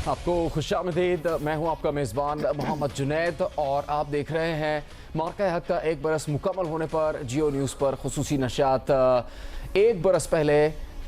आपको खुशामदीद। मैं हूं आपका मेज़बान मोहम्मद जुनैद और आप देख रहे हैं मार्का हक का एक बरस मुकम्मल होने पर जियो न्यूज़ पर खुसूसी नशियात। एक बरस पहले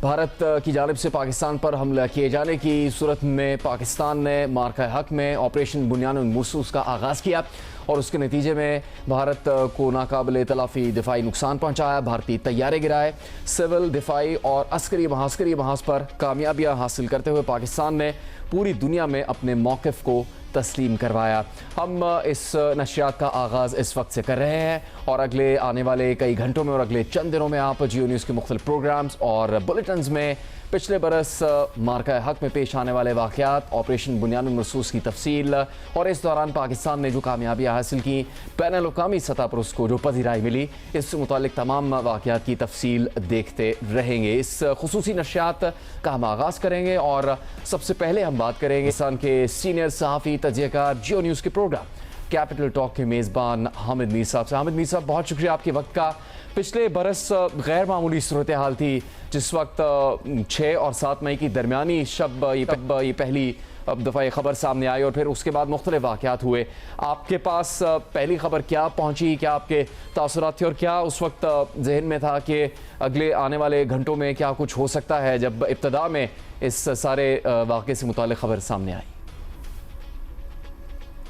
भारत की जानिब से पाकिस्तान पर हमला किए जाने की सूरत में पाकिस्तान ने मार्का हक में ऑपरेशन बुनियानुल मुर्सूस का आगाज़ किया और उसके नतीजे में भारत को नाकाबिल तलाफ़ी दिफाई नुकसान पहुँचाया। भारतीय तैयारे गिराए। सिविल, दिफाई और अस्करी महाज पर कामयाबियाँ हासिल करते हुए पाकिस्तान ने पूरी दुनिया में अपने मौक़िफ़ को तस्लीम करवाया। हम इस नशियात का आगाज़ इस वक्त से कर रहे हैं और अगले आने वाले कई घंटों में और अगले चंद दिनों में आप जियो न्यूज़ के मुख्तलिफ प्रोग्राम्स और बुलेटिन्स में पिछले बरस मार्का हक में पेश आने वाले वाक़यात, ऑपरेशन बुनियानुल मुर्सूस की तफसील और इस दौरान पाकिस्तान ने जो कामयाबियाँ हासिल की, बैनुल अक़वामी सतह पर उसको जो पज़ीराई मिली, इससे मुतालिक तमाम वाक़यात की तफसील देखते रहेंगे। इस खुसूसी नशियात का हम आगाज़ करेंगे और सबसे पहले हम बात करेंगे पाकिस्तान के सीनियर सहाफ़ी तजज़ियाकार जियो न्यूज़ के प्रोग्राम कैपिटल टॉक के मेज़बान हामिद मीर साहब से। हामिद मीर साहब, बहुत शुक्रिया आपके वक्त का। पिछले बरस गैर मामूली सूरत हाल थी जिस वक्त 6 और 7 मई की दरमियानी शब ये पहली दफ़ा ये ख़बर सामने आई और फिर उसके बाद मुख्तलिफ वाक़यात हुए। आपके पास पहली ख़बर क्या पहुँची, क्या आपके तासुरात थे और क्या उस वक्त जहन में था कि अगले आने वाले घंटों में क्या कुछ हो सकता है जब इब्तदा में इस सारे वाक़े से मुताल्लिक़ ख़बर सामने आई?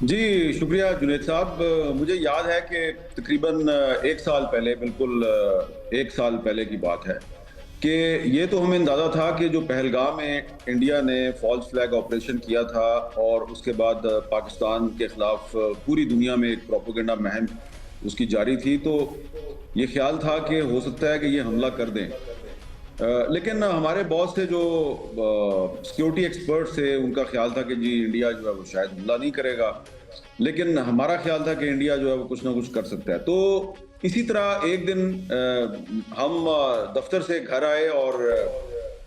जी शुक्रिया जुनैद साहब। मुझे याद है कि तकरीबन 1 साल पहले, बिल्कुल 1 साल पहले की बात है कि ये तो हमें अंदाज़ा था कि जो पहलगाम में इंडिया ने फॉल्स फ्लैग ऑपरेशन किया था और उसके बाद पाकिस्तान के ख़िलाफ़ पूरी दुनिया में एक प्रोपेगेंडा मुहिम उसकी जारी थी, तो ये ख्याल था कि हो सकता है कि ये हमला कर दें। लेकिन हमारे बहुत से जो सिक्योरिटी एक्सपर्ट्स थे उनका ख्याल था कि जी इंडिया जो है वो शायद हमला नहीं करेगा, लेकिन हमारा ख्याल था कि इंडिया जो है वो कुछ ना कुछ कर सकता है। तो इसी तरह एक दिन हम दफ्तर से घर आए और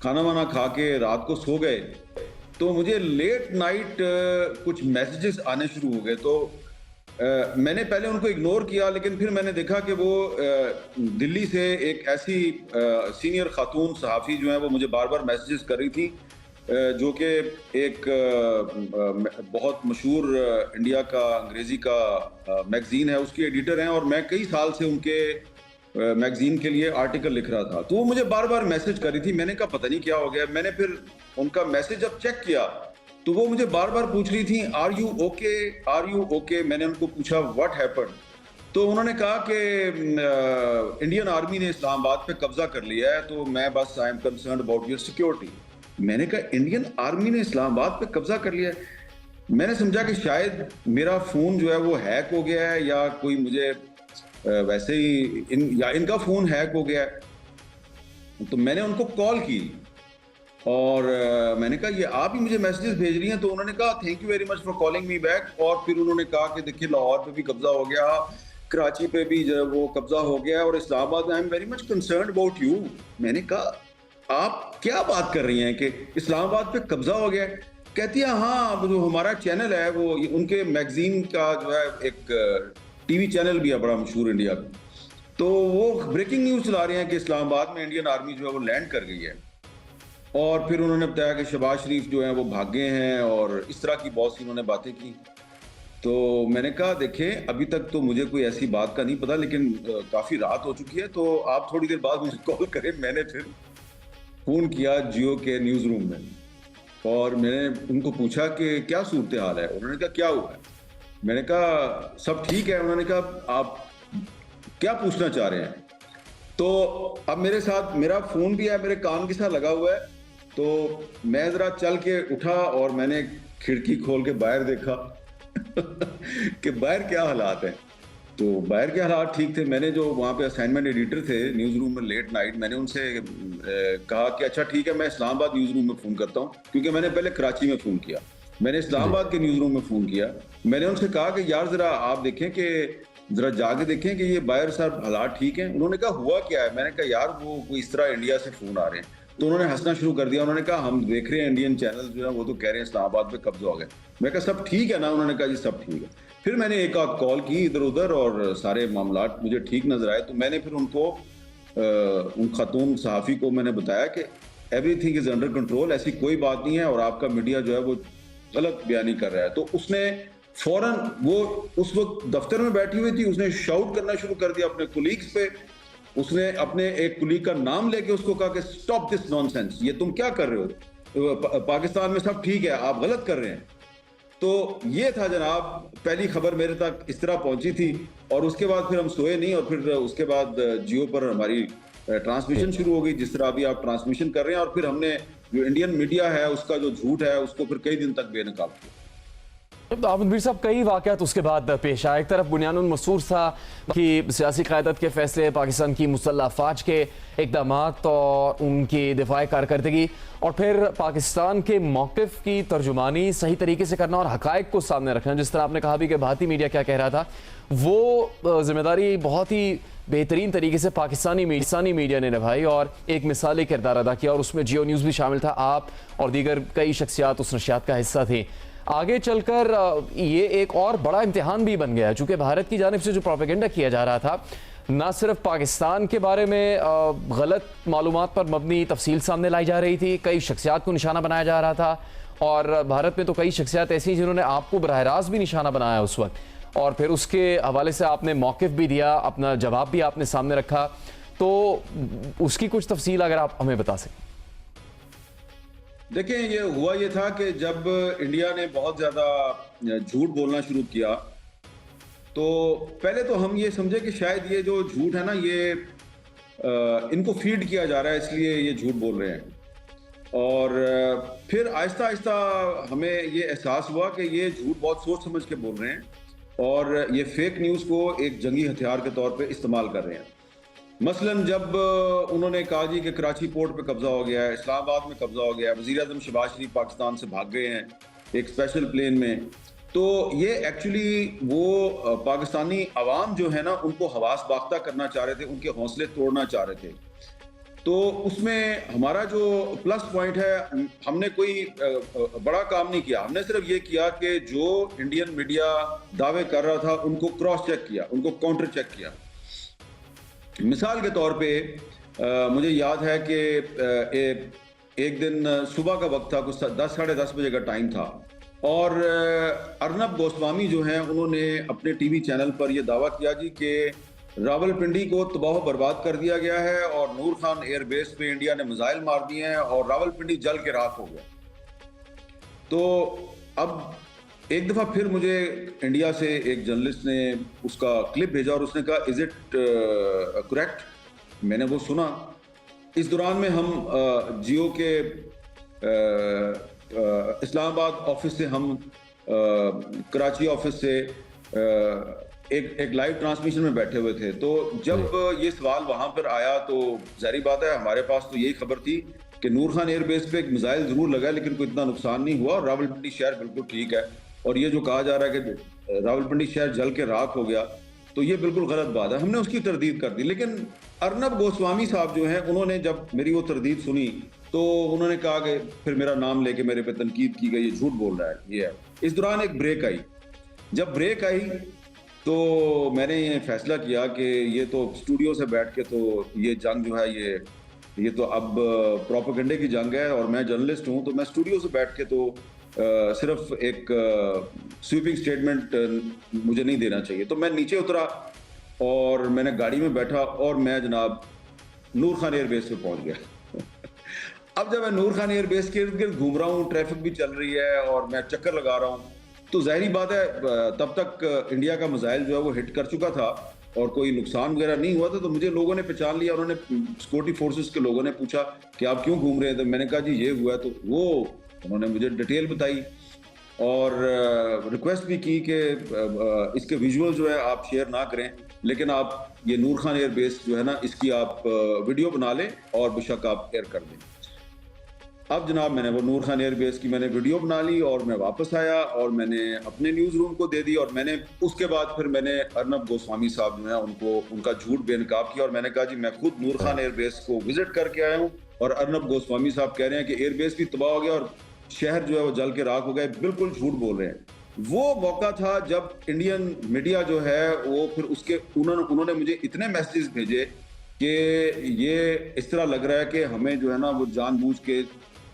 खाना वाना खा के रात को सो गए, तो मुझे लेट नाइट कुछ मैसेजेस आने शुरू हो गए। तो मैंने पहले उनको इग्नोर किया, लेकिन फिर मैंने देखा कि वो दिल्ली से एक ऐसी सीनियर खातून सहाफ़ी जो है वो मुझे बार बार मैसेजेस कर रही थी, जो कि एक बहुत मशहूर इंडिया का अंग्रेज़ी का मैगज़ीन है, उसकी एडिटर हैं और मैं कई साल से उनके मैगज़ीन के लिए आर्टिकल लिख रहा था। तो वो मुझे बार बार मैसेज कर रही थी। मैंने कहा पता नहीं क्या हो गया। मैंने फिर उनका मैसेज जब चेक किया तो वो मुझे बार बार पूछ रही थी are you okay, are you okay. मैंने उनको पूछा व्हाट हैपेंड, तो उन्होंने कहा कि इंडियन आर्मी ने इस्लामाबाद पे कब्जा कर लिया है, तो मैं बस I am concerned about your security. मैंने कहा इंडियन आर्मी ने इस्लामाबाद पे कब्जा कर लिया है। मैंने समझा कि शायद मेरा फ़ोन जो है वो हैक हो गया है या कोई मुझे वैसे ही इनका फ़ोन हैक हो गया है। तो मैंने उनको कॉल की और मैंने कहा ये आप ही मुझे मैसेजेस भेज रही हैं? तो उन्होंने कहा thank you very much for calling me back. और फिर उन्होंने कहा कि देखिए लाहौर पे भी कब्जा हो गया, कराची पे भी जो वो कब्जा हो गया और इस्लामाबाद में I am very much concerned about you. मैंने कहा आप क्या बात कर रही हैं कि इस्लामाबाद पे कब्जा हो गया है? कहती है हाँ, जो हमारा चैनल है वो उनके मैगजीन का जो है एक टीवी चैनल भी है बड़ा मशहूर इंडिया में, तो वो ब्रेकिंग न्यूज़ चला रहे हैं कि इस्लामाबाद में इंडियन आर्मी जो है वो लैंड कर गई है। और फिर उन्होंने बताया कि शहबाज शरीफ जो है वो भागे हैं और इस तरह की बहुत सी उन्होंने बातें की। तो मैंने कहा देखें अभी तक तो मुझे कोई ऐसी बात का नहीं पता, लेकिन काफ़ी रात हो चुकी है तो आप थोड़ी देर बाद मुझे कॉल करें। मैंने फिर फ़ोन किया जियो के न्यूज़ रूम में और मैंने उनको पूछा कि क्या सूरत हाल है। उन्होंने कहा क्या हुआ है? मैंने कहा सब ठीक है। उन्होंने कहा आप क्या पूछना चाह रहे हैं? तो अब मेरे साथ मेरा फ़ोन भी है, मेरे कान के साथ लगा हुआ है, तो मैं ज़रा चल के उठा और मैंने खिड़की खोल के बाहर देखा कि बाहर क्या हालात हैं। तो बाहर के हालात ठीक थे। मैंने जो वहाँ पे असाइनमेंट एडिटर थे न्यूज़ रूम में लेट नाइट, मैंने उनसे कहा कि अच्छा ठीक है मैं इस्लामाबाद न्यूज़ रूम में फ़ोन करता हूँ, क्योंकि मैंने पहले कराची में फ़ोन किया। मैंने इस्लामाबाद के न्यूज़ रूम में फ़ोन किया। मैंने उनसे कहा कि यार ज़रा आप देखें कि ज़रा जाके देखें कि ये बाहर साहब हालात ठीक हैं। उन्होंने कहा हुआ क्या है? मैंने कहा यार वो कोई इस तरह इंडिया से फ़ोन आ रहे हैं। तो उन्होंने हंसना शुरू कर दिया। उन्होंने कहा हम देख रहे हैं इंडियन चैनल जो है वो तो कह रहे हैं इस्लामाबाद पे कब्जा हो गया। मैं कहा सब ठीक है ना? उन्होंने कहा जी सब ठीक है। फिर मैंने एक आध कॉल की इधर उधर और सारे मामलात मुझे ठीक नजर आए। तो मैंने फिर उनको उन खातून सहाफ़ी को मैंने बताया कि एवरीथिंग इज़ अंडर कंट्रोल, ऐसी कोई बात नहीं है और आपका मीडिया जो है वो गलत बयानी कर रहा है। तो उसने फौरन, वो उस वक्त दफ्तर में बैठी हुई थी, उसने शाउट करना शुरू कर दिया अपने कुलीग्स पे। उसने अपने एक कुलीग का नाम लेके उसको कहा कि स्टॉप दिस नॉनसेंस, ये तुम क्या कर रहे हो, पाकिस्तान में सब ठीक है, आप गलत कर रहे हैं। तो ये था जनाब, पहली खबर मेरे तक इस तरह पहुंची थी। और उसके बाद फिर हम सोए नहीं, और फिर उसके बाद जियो पर हमारी ट्रांसमिशन शुरू हो गई, जिस तरह अभी आप ट्रांसमिशन कर रहे हैं। और फिर हमने जो इंडियन मीडिया है उसका जो झूठ है उसको फिर कई दिन तक बेनकाब किया। तो आबिद मीर साहब, कई वाक़यात उसके बाद पेश आए। एक तरफ बुनियानुल मसूर था कि सियासी क़यादत के फैसले, पाकिस्तान की मुसल्लह अफ़वाज के इक़दाम और उनकी दिफाई कारकर्दगी, और फिर पाकिस्तान के मौक़िफ़ की तर्जुमानी सही तरीके से करना और हक़ाइक़ को सामने रखना। जिस तरह आपने कहा भी कि भारतीय मीडिया क्या कह रहा था, वो ज़िम्मेदारी बहुत ही बेहतरीन तरीके से पाकिस्तानी मीडिया ने निभाई और एक मिसाली किरदार अदा किया, और उसमें जियो न्यूज़ भी शामिल था। आप और दीगर कई शख्सियात उस नशियात का हिस्सा थी। आगे चलकर ये एक और बड़ा इम्तिहान भी बन गया है, चूँकि भारत की जानिब से जो प्रोपेगेंडा किया जा रहा था, ना सिर्फ पाकिस्तान के बारे में गलत मालूमात पर मबनी तफसील सामने लाई जा रही थी, कई शख्सियात को निशाना बनाया जा रहा था। और भारत में तो कई शख्सियात ऐसी जिन्होंने आपको बराह रास्त भी निशाना बनाया उस वक्त, और फिर उसके हवाले से आपने मौक़िफ़ भी दिया, अपना जवाब भी आपने सामने रखा। तो उसकी कुछ तफसील अगर आप हमें बता सकें। देखें, ये हुआ ये था कि जब इंडिया ने बहुत ज़्यादा झूठ बोलना शुरू किया, तो पहले तो हम ये समझे कि शायद ये जो झूठ है ना, ये इनको फीड किया जा रहा है, इसलिए ये झूठ बोल रहे हैं। और फिर आहिस्ता आहिस्ता हमें ये एहसास हुआ कि ये झूठ बहुत सोच समझ के बोल रहे हैं, और ये फेक न्यूज़ को एक जंगी हथियार के तौर पे इस्तेमाल कर रहे हैं। मसलन जब उन्होंने कहा जी कि कराची पोर्ट पे कब्जा हो गया है, इस्लामाबाद में कब्जा हो गया है, वज़ीर आज़म शहबाज शरीफ पाकिस्तान से भाग गए हैं एक स्पेशल प्लेन में, तो ये एक्चुअली वो पाकिस्तानी अवाम जो है ना, उनको हवास बाख्ता करना चाह रहे थे, उनके हौसले तोड़ना चाह रहे थे। तो उसमें हमारा जो प्लस पॉइंट है, हमने कोई बड़ा काम नहीं किया। हमने सिर्फ ये किया कि जो इंडियन मीडिया दावे कर रहा था उनको क्रॉस चेक किया, उनको काउंटर चेक किया। मिसाल के तौर पे मुझे याद है कि एक दिन सुबह का वक्त था, कुछ 10 साढ़े 10 बजे का टाइम था, और अर्नब गोस्वामी जो हैं उन्होंने अपने टीवी चैनल पर यह दावा किया जी कि रावलपिंडी को तबाह बर्बाद कर दिया गया है, और नूर खान एयरबेस पे इंडिया ने मिसाइल मार दिए हैं, और रावलपिंडी जल के राख हो गया। तो अब एक दफ़ा फिर मुझे इंडिया से एक जर्नलिस्ट ने उसका क्लिप भेजा, और उसने कहा, इज इट करेक्ट? मैंने वो सुना। इस दौरान में हम जियो के इस्लामाबाद ऑफिस से, हम कराची ऑफिस से एक लाइव ट्रांसमिशन में बैठे हुए थे। तो जब ये सवाल वहां पर आया, तो जाहिर बात है हमारे पास तो यही खबर थी कि नूर खान एयरबेस पे एक मिसाइल जरूर लगा, लेकिन कोई इतना नुकसान नहीं हुआ, और रावलपिंडी शहर बिल्कुल ठीक है। और ये जो कहा जा रहा है कि रावलपिंडी शहर जल के राख हो गया, तो ये बिल्कुल गलत बात है। हमने उसकी तरदीद कर दी। लेकिन अर्नब गोस्वामी साहब जो हैं, उन्होंने जब मेरी वो तरदीद सुनी, तो उन्होंने कहा कि फिर मेरा नाम लेके मेरे पे तनकीद की गई, ये झूठ बोल रहा है, ये है। इस दौरान एक ब्रेक आई। जब ब्रेक आई तो मैंने ये फैसला किया कि ये तो स्टूडियो से बैठ के, तो ये जंग जो है, ये तो अब प्रोपेगेंडे की जंग है, और मैं जर्नलिस्ट हूँ, तो मैं स्टूडियो से बैठ के तो सिर्फ एक स्वीपिंग स्टेटमेंट मुझे नहीं देना चाहिए। तो मैं नीचे उतरा और मैंने गाड़ी में बैठा, और मैं जनाब नूर खान एयरबेस पे पहुंच गया। अब जब मैं नूर खान एयरबेस के इर्द गिर्द घूम रहा हूँ, ट्रैफिक भी चल रही है और मैं चक्कर लगा रहा हूँ, तो जाहिर बात है तब तक इंडिया का मिसाइल जो है वो हिट कर चुका था और कोई नुकसान वगैरह नहीं हुआ था। तो मुझे लोगों ने पहचान लिया, उन्होंने, सिक्योरिटी फोर्सेस के लोगों ने पूछा कि आप क्यों घूम रहे हैं, तो मैंने कहा जी ये हुआ। तो वो उन्होंने मुझे डिटेल बताई और रिक्वेस्ट भी की कि इसके विजुअल जो है आप शेयर ना करें, लेकिन आप ये नूर खान एयरबेस जो है ना, इसकी आप वीडियो बना लें और बेशक आप शेयर कर दें। अब जनाब मैंने वो नूर खान एयरबेस की मैंने वीडियो बना ली और मैं वापस आया और मैंने अपने न्यूज़ रूम को दे दी, और मैंने उसके बाद फिर मैंने अर्नब गोस्वामी साहब जो है उनको उनका झूठ बेनकाब किया, और मैंने कहा जी मैं खुद नूर खान एयरबेस को विजिट करके आया हूँ, और अर्नब गोस्वामी साहब कह रहे हैं कि एयरबेस भी तबाह हो गया और शहर जो है वो जल के राख हो गए, बिल्कुल झूठ बोल रहे हैं। वो मौका था जब इंडियन मीडिया जो है वो फिर उसके उन्होंने मुझे इतने मैसेजेस भेजे कि ये इस तरह लग रहा है कि हमें जो है ना वो जानबूझ के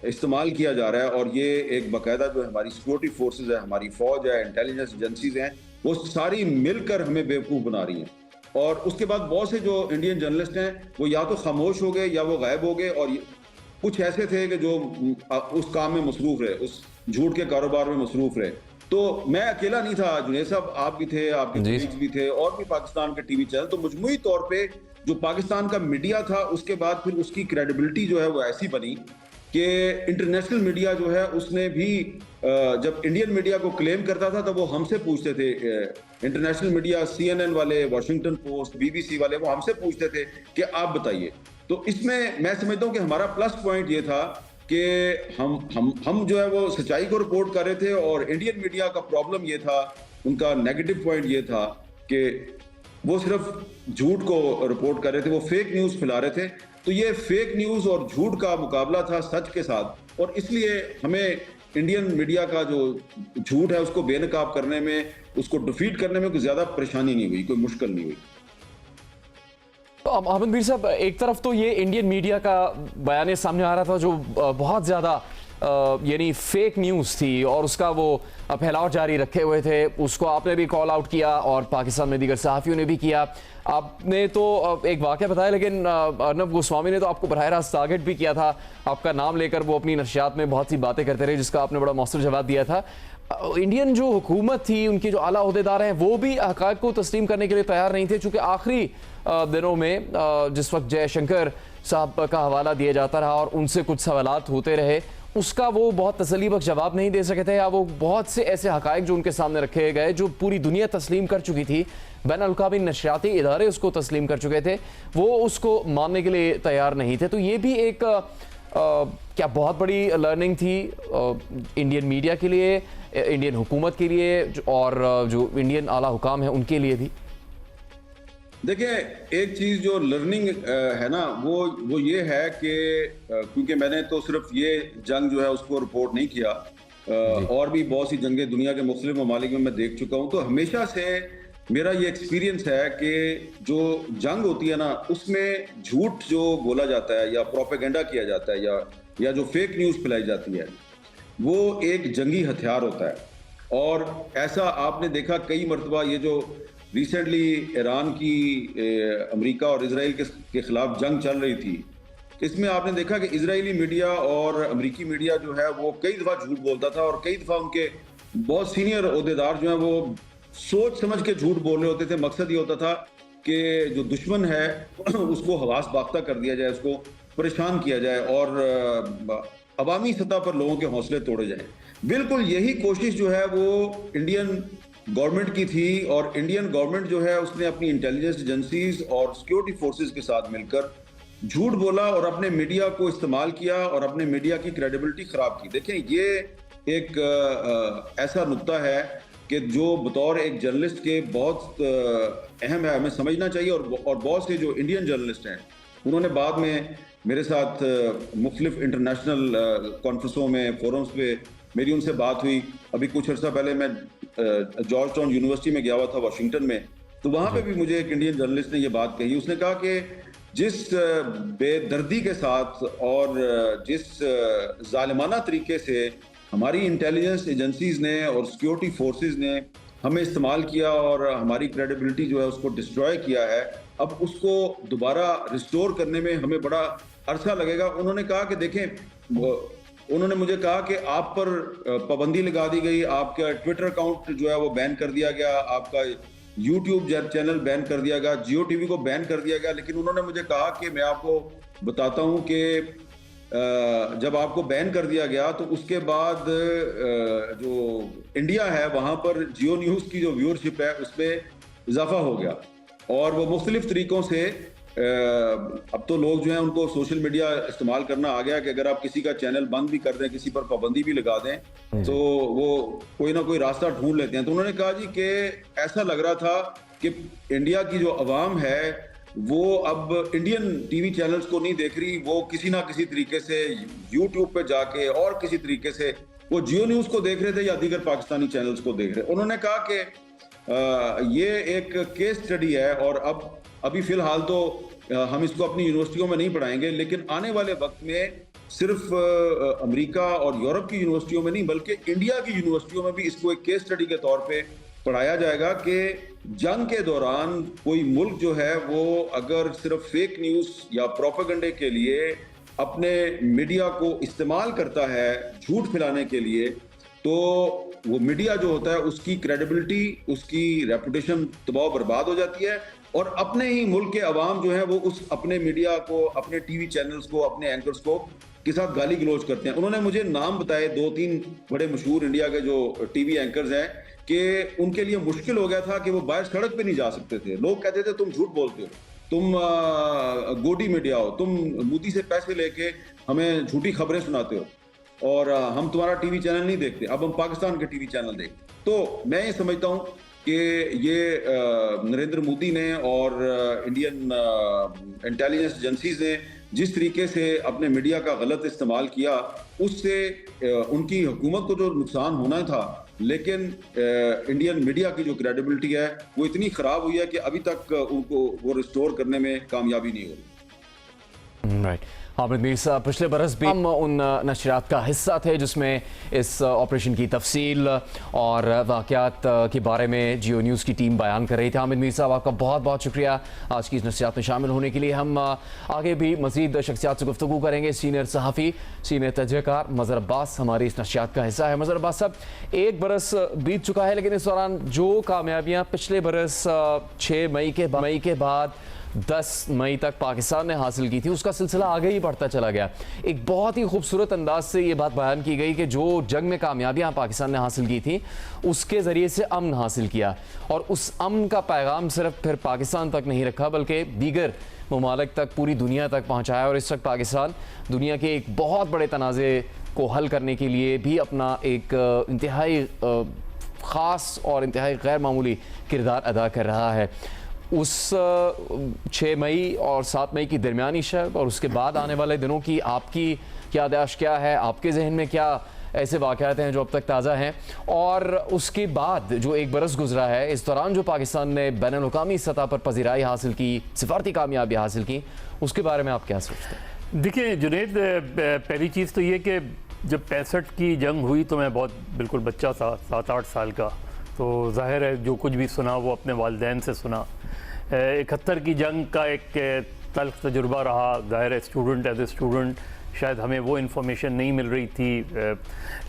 इस्तेमाल किया जा रहा है, और ये एक बाकायदा जो हमारी सिक्योरिटी फोर्सेज है, हमारी फौज है, इंटेलिजेंस एजेंसीज हैं, वो सारी मिलकर हमें बेवकूफ़ बना रही हैं। और उसके बाद बहुत से जो इंडियन जर्नलिस्ट हैं वो या तो खामोश हो गए या वो गायब हो गए, और कुछ ऐसे थे कि जो उस काम में मसरूफ रहे, उस झूठ के कारोबार में मसरूफ रहे। तो मैं अकेला नहीं था, जुनैद साहब आप भी थे, आपके कलीग्स भी थे, और भी पाकिस्तान के टीवी चैनल। तो मजमूई तौर पे जो पाकिस्तान का मीडिया था, उसके बाद फिर उसकी क्रेडिबिलिटी जो है वो ऐसी बनी कि इंटरनेशनल मीडिया जो है उसने भी जब इंडियन मीडिया को क्लेम करता था तो वो हमसे पूछते थे, इंटरनेशनल मीडिया CNN वाले, वॉशिंगटन पोस्ट, BBC वाले, वो हमसे पूछते थे कि आप बताइए। तो इसमें मैं समझता हूँ कि हमारा प्लस पॉइंट ये था कि हम जो है वो सच्चाई को रिपोर्ट कर रहे थे, और इंडियन मीडिया का प्रॉब्लम ये था, उनका नेगेटिव पॉइंट ये था कि वो सिर्फ झूठ को रिपोर्ट कर रहे थे, वो फेक न्यूज़ फैला रहे थे। तो ये फेक न्यूज़ और झूठ का मुकाबला था सच के साथ, और इसलिए हमें इंडियन मीडिया का जो झूठ है उसको बेनकाब करने में, उसको डिफीट करने में कोई ज़्यादा परेशानी नहीं हुई, कोई मुश्किल नहीं हुई। तो अहमद मीर साहब, एक तरफ तो ये इंडियन मीडिया का बयान सामने आ रहा था जो बहुत ज़्यादा यानी फेक न्यूज़ थी और उसका वो फैलाव जारी रखे हुए थे, उसको आपने भी कॉल आउट किया और पाकिस्तान में दीगर सहाफ़ियों ने भी किया। आपने तो एक वाक़या बताया, लेकिन अर्नब गोस्वामी ने तो आपको बराह रास्त टारगेट भी किया था, आपका नाम लेकर वो अपनी नशियात में बहुत सी बातें करते रहे, जिसका आपने बड़ा मौसूर जवाब दिया था। इंडियन जो हुकूमत थी, उनके जो आला ओहदेदार हैं, वो भी हक़ाइक़ को तस्लीम करने के लिए तैयार नहीं थे, चूँकि आखिरी दिनों में जिस वक्त जयशंकर साहब का हवाला दिया जाता रहा और उनसे कुछ सवालात होते रहे, उसका वो बहुत तसल्लीबख्श जवाब नहीं दे सके थे, या वो बहुत से ऐसे हक़ाइक़ जो उनके सामने रखे गए जो पूरी दुनिया तस्लीम कर चुकी थी, बैनुल-अक़वामी नशरियाती इदारे उसको तस्लीम कर चुके थे, वो उसको मानने के लिए तैयार नहीं थे। तो ये भी एक क्या बहुत बड़ी लर्निंग थी इंडियन मीडिया के लिए, इंडियन हुकूमत के लिए, और जो इंडियन आला हुकाम है उनके लिए भी। देखिए, एक चीज़ जो लर्निंग है ना, वो ये है कि क्योंकि मैंने तो सिर्फ ये जंग जो है उसको रिपोर्ट नहीं किया, और भी बहुत सी जंगें दुनिया के मुख्तलिफ ममालिक में मैं देख चुका हूँ। तो हमेशा से मेरा ये एक्सपीरियंस है कि जो जंग होती है ना, उसमें झूठ जो बोला जाता है या प्रोपेगेंडा किया जाता है या जो फेक न्यूज़ फैलाई जाती है, वो एक जंगी हथियार होता है। और ऐसा आपने देखा कई मरतबा, ये जो रिसेंटली ईरान की अमेरिका और इजराइल के खिलाफ जंग चल रही थी, इसमें आपने देखा कि इजरायली मीडिया और अमेरिकी मीडिया जो है वो कई दफ़ा झूठ बोलता था, और कई दफ़ा उनके बहुत सीनियर ओहदेदार जो हैं वो सोच समझ के झूठ बोल रहे होते थे। मकसद ये होता था कि जो दुश्मन है उसको हवास बाख्ता कर दिया जाए, उसको परेशान किया जाए, और अवामी सतह पर लोगों के हौसले तोड़े जाए। बिल्कुल यही कोशिश जो है वो इंडियन गवर्नमेंट की थी, और इंडियन गवर्नमेंट जो है उसने अपनी इंटेलिजेंस एजेंसीज और सिक्योरिटी फोर्सेस के साथ मिलकर झूठ बोला और अपने मीडिया को इस्तेमाल किया और अपने मीडिया की क्रेडिबिलिटी खराब की। देखें, ये एक ऐसा नुक्ता है कि जो बतौर एक जर्नलिस्ट के बहुत अहम है, हमें समझना चाहिए। और बहुत से जो इंडियन जर्नलिस्ट हैं उन्होंने बाद में मेरे साथ मुख्तलिफ इंटरनेशनल कॉन्फ्रेंसों में, फोरम्स पे मेरी उनसे बात हुई। अभी कुछ अर्सा पहले मैं जॉर्ज टाउन यूनिवर्सिटी में गया हुआ था वाशिंगटन में, तो वहाँ पे भी मुझे एक इंडियन जर्नलिस्ट ने ये बात कही। उसने कहा कि जिस बेदर्दी के साथ और जिस जालिमाना तरीके से हमारी इंटेलिजेंस एजेंसीज ने और सिक्योरिटी फोर्सेस ने हमें इस्तेमाल किया और हमारी क्रेडिबिलिटी जो है उसको डिस्ट्रॉय किया है, अब उसको दोबारा रिस्टोर करने में हमें बड़ा अरसा लगेगा। उन्होंने कहा कि देखें, उन्होंने मुझे कहा कि आप पर पाबंदी लगा दी गई, आपका ट्विटर अकाउंट जो है वो बैन कर दिया गया, आपका यूट्यूब चैनल बैन कर दिया गया, जियो टीवी को बैन कर दिया गया। लेकिन उन्होंने मुझे कहा कि मैं आपको बताता हूं कि जब आपको बैन कर दिया गया तो उसके बाद जो इंडिया है वहां पर जियो न्यूज़ की जो व्यूअरशिप है उसमें इजाफा हो गया, और वो मुख्तलिफ तरीकों से अब तो लोग जो हैं उनको सोशल मीडिया इस्तेमाल करना आ गया कि अगर आप किसी का चैनल बंद भी कर दें, किसी पर पाबंदी भी लगा दें, तो वो कोई ना कोई रास्ता ढूंढ लेते हैं। तो उन्होंने कहा जी कि ऐसा लग रहा था कि इंडिया की जो अवाम है वो अब इंडियन टीवी चैनल्स को नहीं देख रही, वो किसी ना किसी तरीके से यूट्यूब पे जाके और किसी तरीके से वो जियो न्यूज़ को देख रहे थे या दीगर पाकिस्तानी चैनल्स को देख रहे। उन्होंने कहा कि ये एक केस स्टडी है, और अभी फिलहाल तो हम इसको अपनी यूनिवर्सिटियों में नहीं पढ़ाएंगे, लेकिन आने वाले वक्त में सिर्फ अमेरिका और यूरोप की यूनिवर्सिटियों में नहीं बल्कि इंडिया की यूनिवर्सिटियों में भी इसको एक केस स्टडी के तौर पे पढ़ाया जाएगा कि जंग के दौरान कोई मुल्क जो है वो अगर सिर्फ फेक न्यूज़ या प्रोपेगेंडे के लिए अपने मीडिया को इस्तेमाल करता है झूठ फैलाने के लिए, तो वो मीडिया जो होता है उसकी क्रेडिबिलिटी, उसकी रेपुटेशन तबाह बर्बाद हो जाती है और अपने ही मुल्क के अवाम जो है वो उस अपने मीडिया को, अपने टीवी चैनल्स को, अपने एंकर्स को के साथ गाली गलौज करते हैं। उन्होंने मुझे नाम बताए 2-3 बड़े मशहूर इंडिया के जो टीवी एंकर्स हैं कि उनके लिए मुश्किल हो गया था कि वो बाहर सड़क पे नहीं जा सकते थे। लोग कहते थे तुम झूठ बोलते हो, तुम गोदी मीडिया हो, तुम मोदी से पैसे लेके हमें झूठी खबरें सुनाते हो और हम तुम्हारा टीवी चैनल नहीं देखते, अब हम पाकिस्तान के टीवी चैनल देखते। तो मैं ये समझता हूँ कि ये नरेंद्र मोदी ने और इंडियन इंटेलिजेंस एजेंसीज ने जिस तरीके से अपने मीडिया का गलत इस्तेमाल किया, उससे उनकी हुकूमत को जो नुकसान होना था, लेकिन इंडियन मीडिया की जो क्रेडिबिलिटी है वो इतनी खराब हुई है कि अभी तक उनको वो रिस्टोर करने में कामयाबी नहीं हो रही। राइट। आमिर मीर साहब, पिछले बरस भी हम उन नशरियात का हिस्सा थे जिसमें इस ऑपरेशन की तफसील और वाक़यात के बारे में जियो न्यूज़ की टीम बयान कर रही थी। आमिर मीर साहब, आपका बहुत बहुत शुक्रिया आज की इस नशरियात में शामिल होने के लिए। हम आगे भी मज़ीद शख्सियात से गुफ्तगू करेंगे। सीनियर सहाफ़ी, सीनियर तजज़ियाकार मज़हर अब्बास हमारी इस नशरियात का हिस्सा है। मज़हर अब्बास साहब, एक बरस बीत चुका है, लेकिन इस दौरान जो कामयाबियाँ पिछले बरस 6 मई के बाद 10 मई तक पाकिस्तान ने हासिल की थी, उसका सिलसिला आगे ही बढ़ता चला गया। एक बहुत ही खूबसूरत अंदाज से ये बात बयान की गई कि जो जंग में कामयाबियाँ पाकिस्तान ने हासिल की थी उसके ज़रिए से अमन हासिल किया, और उस अमन का पैगाम सिर्फ फिर पाकिस्तान तक नहीं रखा बल्कि दीगर ममालिक तक, पूरी दुनिया तक पहुँचाया। और इस वक्त पाकिस्तान दुनिया के एक बहुत बड़े तनाज़े को हल करने के लिए भी अपना एक इंतहाई ख़ास और इंतहाई गैर मामूली किरदार अदा कर रहा है। उस 6 मई और 7 मई की दरमियानी शब और उसके बाद आने वाले दिनों की आपकी याददाश्त क्या है? आपके जहन में क्या ऐसे वाक़यात हैं जो अब तक ताज़ा हैं? और उसके बाद जो एक बरस गुजरा है, इस दौरान जो पाकिस्तान ने बैनुल-अक़वामी सतह पर पज़ीराई हासिल की, सिफारती कामयाबी हासिल की, उसके बारे में आप क्या सोचते हैं? देखिए जुनैद, पहली चीज़ तो ये कि जब 65 की जंग हुई तो मैं बहुत बिल्कुल बच्चा था, 7-8 साल का, तो ज़ाहिर है जो कुछ भी सुना वो अपने वालिदैन से सुना। 71 की जंग का एक तल्ख तजुर्बा रहा। ज़ाहिर है स्टूडेंट एज ए स्टूडेंट शायद हमें वो इन्फॉर्मेशन नहीं मिल रही थी,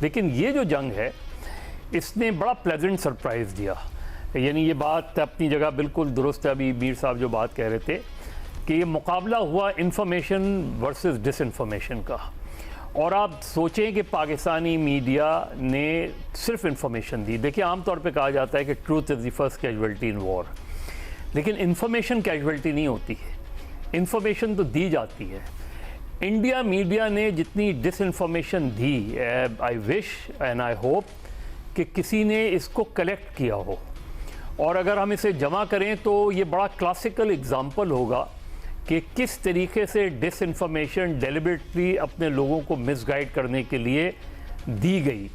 लेकिन ये जो जंग है इसने बड़ा प्लेजेंट सरप्राइज़ दिया। यानी ये बात अपनी जगह बिल्कुल दुरुस्त है। अभी मीर साहब जो बात कह रहे थे कि ये मुकाबला हुआ इन्फॉर्मेशन वर्सेस डिसइन्फॉर्मेशन का, और आप सोचें कि पाकिस्तानी मीडिया ने सिर्फ इन्फॉर्मेशन दी। देखिए, आमतौर पे कहा जाता है कि truth is the first casualty in war, लेकिन इन्फॉर्मेशन कैजुअल्टी नहीं होती है, इन्फॉर्मेशन तो दी जाती है। इंडिया मीडिया ने जितनी disinformation the, I wish and I hope कि किसी ने इसको कलेक्ट किया हो, और अगर हम इसे जमा करें तो ये बड़ा क्लासिकल एग्जाम्पल होगा कि किस तरीके से डिसइन्फॉर्मेशन डेलिबरेटली अपने लोगों को मिसगाइड करने के लिए दी गई।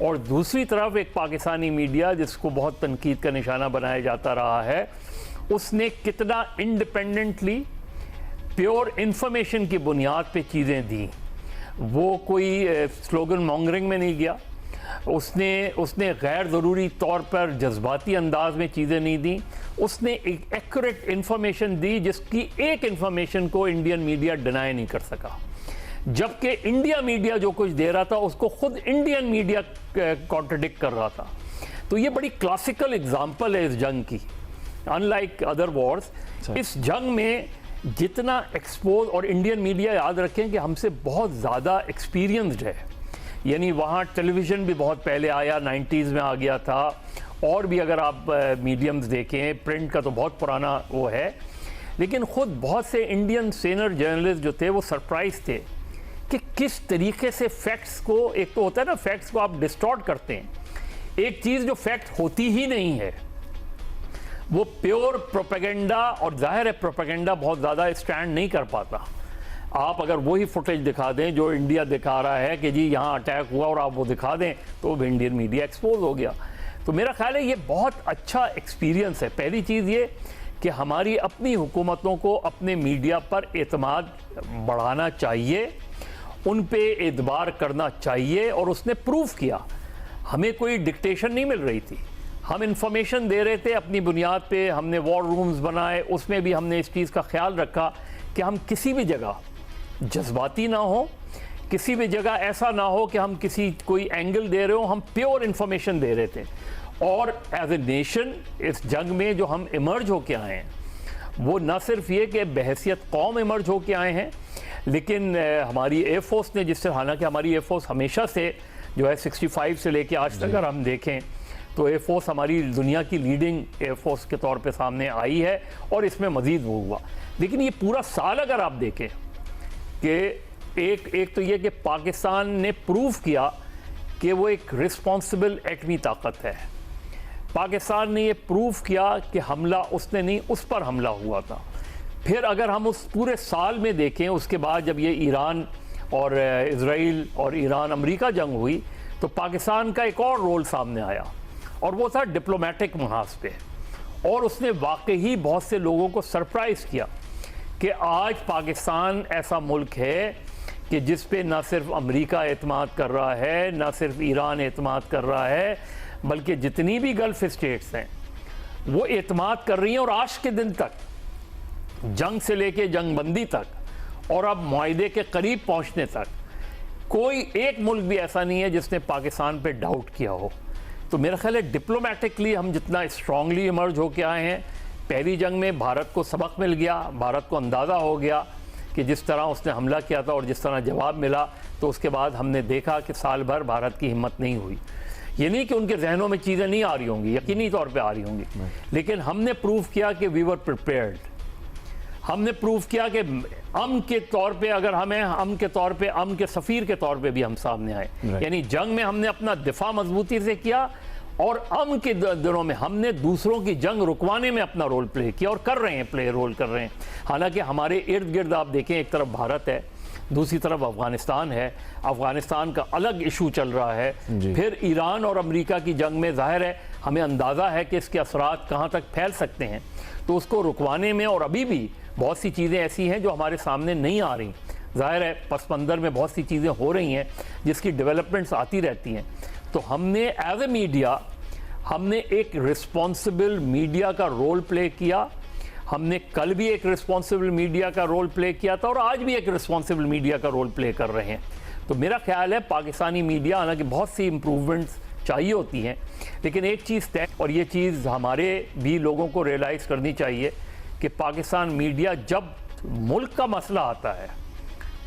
और दूसरी तरफ एक पाकिस्तानी मीडिया जिसको बहुत तनकीद का निशाना बनाया जाता रहा है, उसने कितना इंडिपेंडेंटली प्योर इंफॉर्मेशन की बुनियाद पे चीज़ें दी। वो कोई स्लोगन मॉन्गरिंग में नहीं गया, उसने गैर ज़रूरी तौर पर जज्बाती अंदाज में चीज़ें नहीं दी, उसने एक एक्यूरेट इंफॉर्मेशन दी जिसकी एक इंफॉर्मेशन को इंडियन मीडिया डिनाई नहीं कर सका, जबकि इंडिया मीडिया जो कुछ दे रहा था उसको खुद इंडियन मीडिया कॉन्ट्रडिक्ट कर रहा था। तो ये बड़ी क्लासिकल एग्जाम्पल है इस जंग की। अनलाइक अदर वॉर्स, इस जंग में जितना एक्सपोज, और इंडियन मीडिया याद रखें कि हमसे बहुत ज़्यादा एक्सपीरियंस्ड है, यानी वहाँ टेलीविज़न भी बहुत पहले आया, 90s में आ गया था, और भी अगर आप मीडियम्स देखें, प्रिंट का तो बहुत पुराना वो है, लेकिन ख़ुद बहुत से इंडियन सीनियर जर्नलिस्ट जो थे वो सरप्राइज थे कि किस तरीके से फैक्ट्स को, एक तो होता है ना फैक्ट्स को आप डिस्टॉर्ट करते हैं, एक चीज़ जो फैक्ट होती ही नहीं है वो प्योर प्रोपेगेंडा, और जाहिर है प्रोपेगेंडा बहुत ज़्यादा स्टैंड नहीं कर पाता। आप अगर वही फुटेज दिखा दें जो इंडिया दिखा रहा है कि जी यहाँ अटैक हुआ, और आप वो दिखा दें तो इंडियन मीडिया एक्सपोज हो गया। तो मेरा ख्याल है ये बहुत अच्छा एक्सपीरियंस है। पहली चीज़ ये कि हमारी अपनी हुकूमतों को अपने मीडिया पर एतमाद बढ़ाना चाहिए, उन पे एतबार करना चाहिए। और उसने प्रूव किया, हमें कोई डिक्टेशन नहीं मिल रही थी, हम इंफॉर्मेशन दे रहे थे अपनी बुनियाद पे। हमने वॉर रूम्स बनाए, उसमें भी हमने इस चीज़ का ख्याल रखा कि हम किसी भी जगह जज्बाती ना हो, किसी भी जगह ऐसा ना हो कि हम किसी कोई एंगल दे रहे हो, हम प्योर इंफॉर्मेशन दे रहे थे। और एज ए नेशन इस जंग में जो हम इमर्ज होके आए हैं, वो न सिर्फ ये कि बहैसियत कौम इमर्ज होके आए हैं, लेकिन हमारी एयरफोर्स ने, जिससे हालांकि हमारी एयरफोर्स हमेशा से जो है 65 से लेके आज तक अगर हम देखें तो एयरफोर्स हमारी दुनिया की लीडिंग एयरफोर्स के तौर पे सामने आई है और इसमें मज़ीद वो हुआ। लेकिन ये पूरा साल अगर आप देखें कि एक तो ये कि पाकिस्तान ने प्रूव किया कि वो एक रिस्पॉन्सिबल एटमी ताकत है। पाकिस्तान ने ये प्रूव किया कि हमला उसने नहीं, उस पर हमला हुआ था। फिर अगर हम उस पूरे साल में देखें, उसके बाद जब ये ईरान और इज़राइल और ईरान अमेरिका जंग हुई तो पाकिस्तान का एक और रोल सामने आया और वो था डिप्लोमेटिक महाज पे। और उसने वाकई बहुत से लोगों को सरप्राइज़ किया कि आज पाकिस्तान ऐसा मुल्क है कि जिस पे ना सिर्फ अमेरिका एतमाद कर रहा है, ना सिर्फ ईरान एतमाद कर रहा है, बल्कि जितनी भी गल्फ़ स्टेट्स हैं वो एतमाद कर रही हैं। और आज के दिन तक, जंग से लेके जंगबंदी तक और अब मुआहदे के करीब पहुंचने तक, कोई एक मुल्क भी ऐसा नहीं है जिसने पाकिस्तान पे डाउट किया हो। तो मेरा ख्याल है डिप्लोमेटिकली हम जितना स्ट्रांगली इमर्ज होके आए हैं, पहली जंग में भारत को सबक मिल गया, भारत को अंदाज़ा हो गया कि जिस तरह उसने हमला किया था और जिस तरह जवाब मिला, तो उसके बाद हमने देखा कि साल भर भारत की हिम्मत नहीं हुई। ये नहीं कि उनके जहनों में चीज़ें नहीं आ रही होंगी, यकीनी तौर पे आ रही होंगी, लेकिन हमने प्रूव किया कि वी वर प्रिपेयर्ड। हमने प्रूव किया कि अमन के तौर पे, अगर हमें अमन के तौर पे, अमन के सफ़ीर के तौर पे भी हम सामने आए। यानी जंग में हमने अपना दिफा मजबूती से किया और अमन के दिनों में हमने दूसरों की जंग रुकवाने में अपना रोल प्ले किया और कर रहे हैं, रोल कर रहे हैं। हालांकि हमारे इर्द गिर्द आप देखें, एक तरफ भारत है, दूसरी तरफ अफगानिस्तान है। अफगानिस्तान का अलग इशू चल रहा है। फिर ईरान और अमेरिका की जंग में जाहिर है हमें अंदाज़ा है कि इसके असरात कहाँ तक फैल सकते हैं, तो उसको रुकवाने में, और अभी भी बहुत सी चीज़ें ऐसी हैं जो हमारे सामने नहीं आ रही। जाहिर है पस मंज़र में बहुत सी चीज़ें हो रही हैं जिसकी डेवलपमेंट्स आती रहती हैं। तो हमने एज ए मीडिया, हमने एक रिस्पॉन्सिबल मीडिया का रोल प्ले किया। हमने कल भी एक रिस्पॉन्सिबल मीडिया का रोल प्ले किया था और आज भी एक रिस्पॉन्सिबल मीडिया का रोल प्ले कर रहे हैं। तो मेरा ख्याल है पाकिस्तानी मीडिया, हालांकि बहुत सी इम्प्रूवमेंट्स चाहिए होती हैं, लेकिन एक चीज़ तय, और ये चीज़ हमारे भी लोगों को रियलाइज़ करनी चाहिए कि पाकिस्तान मीडिया, जब मुल्क का मसला आता है,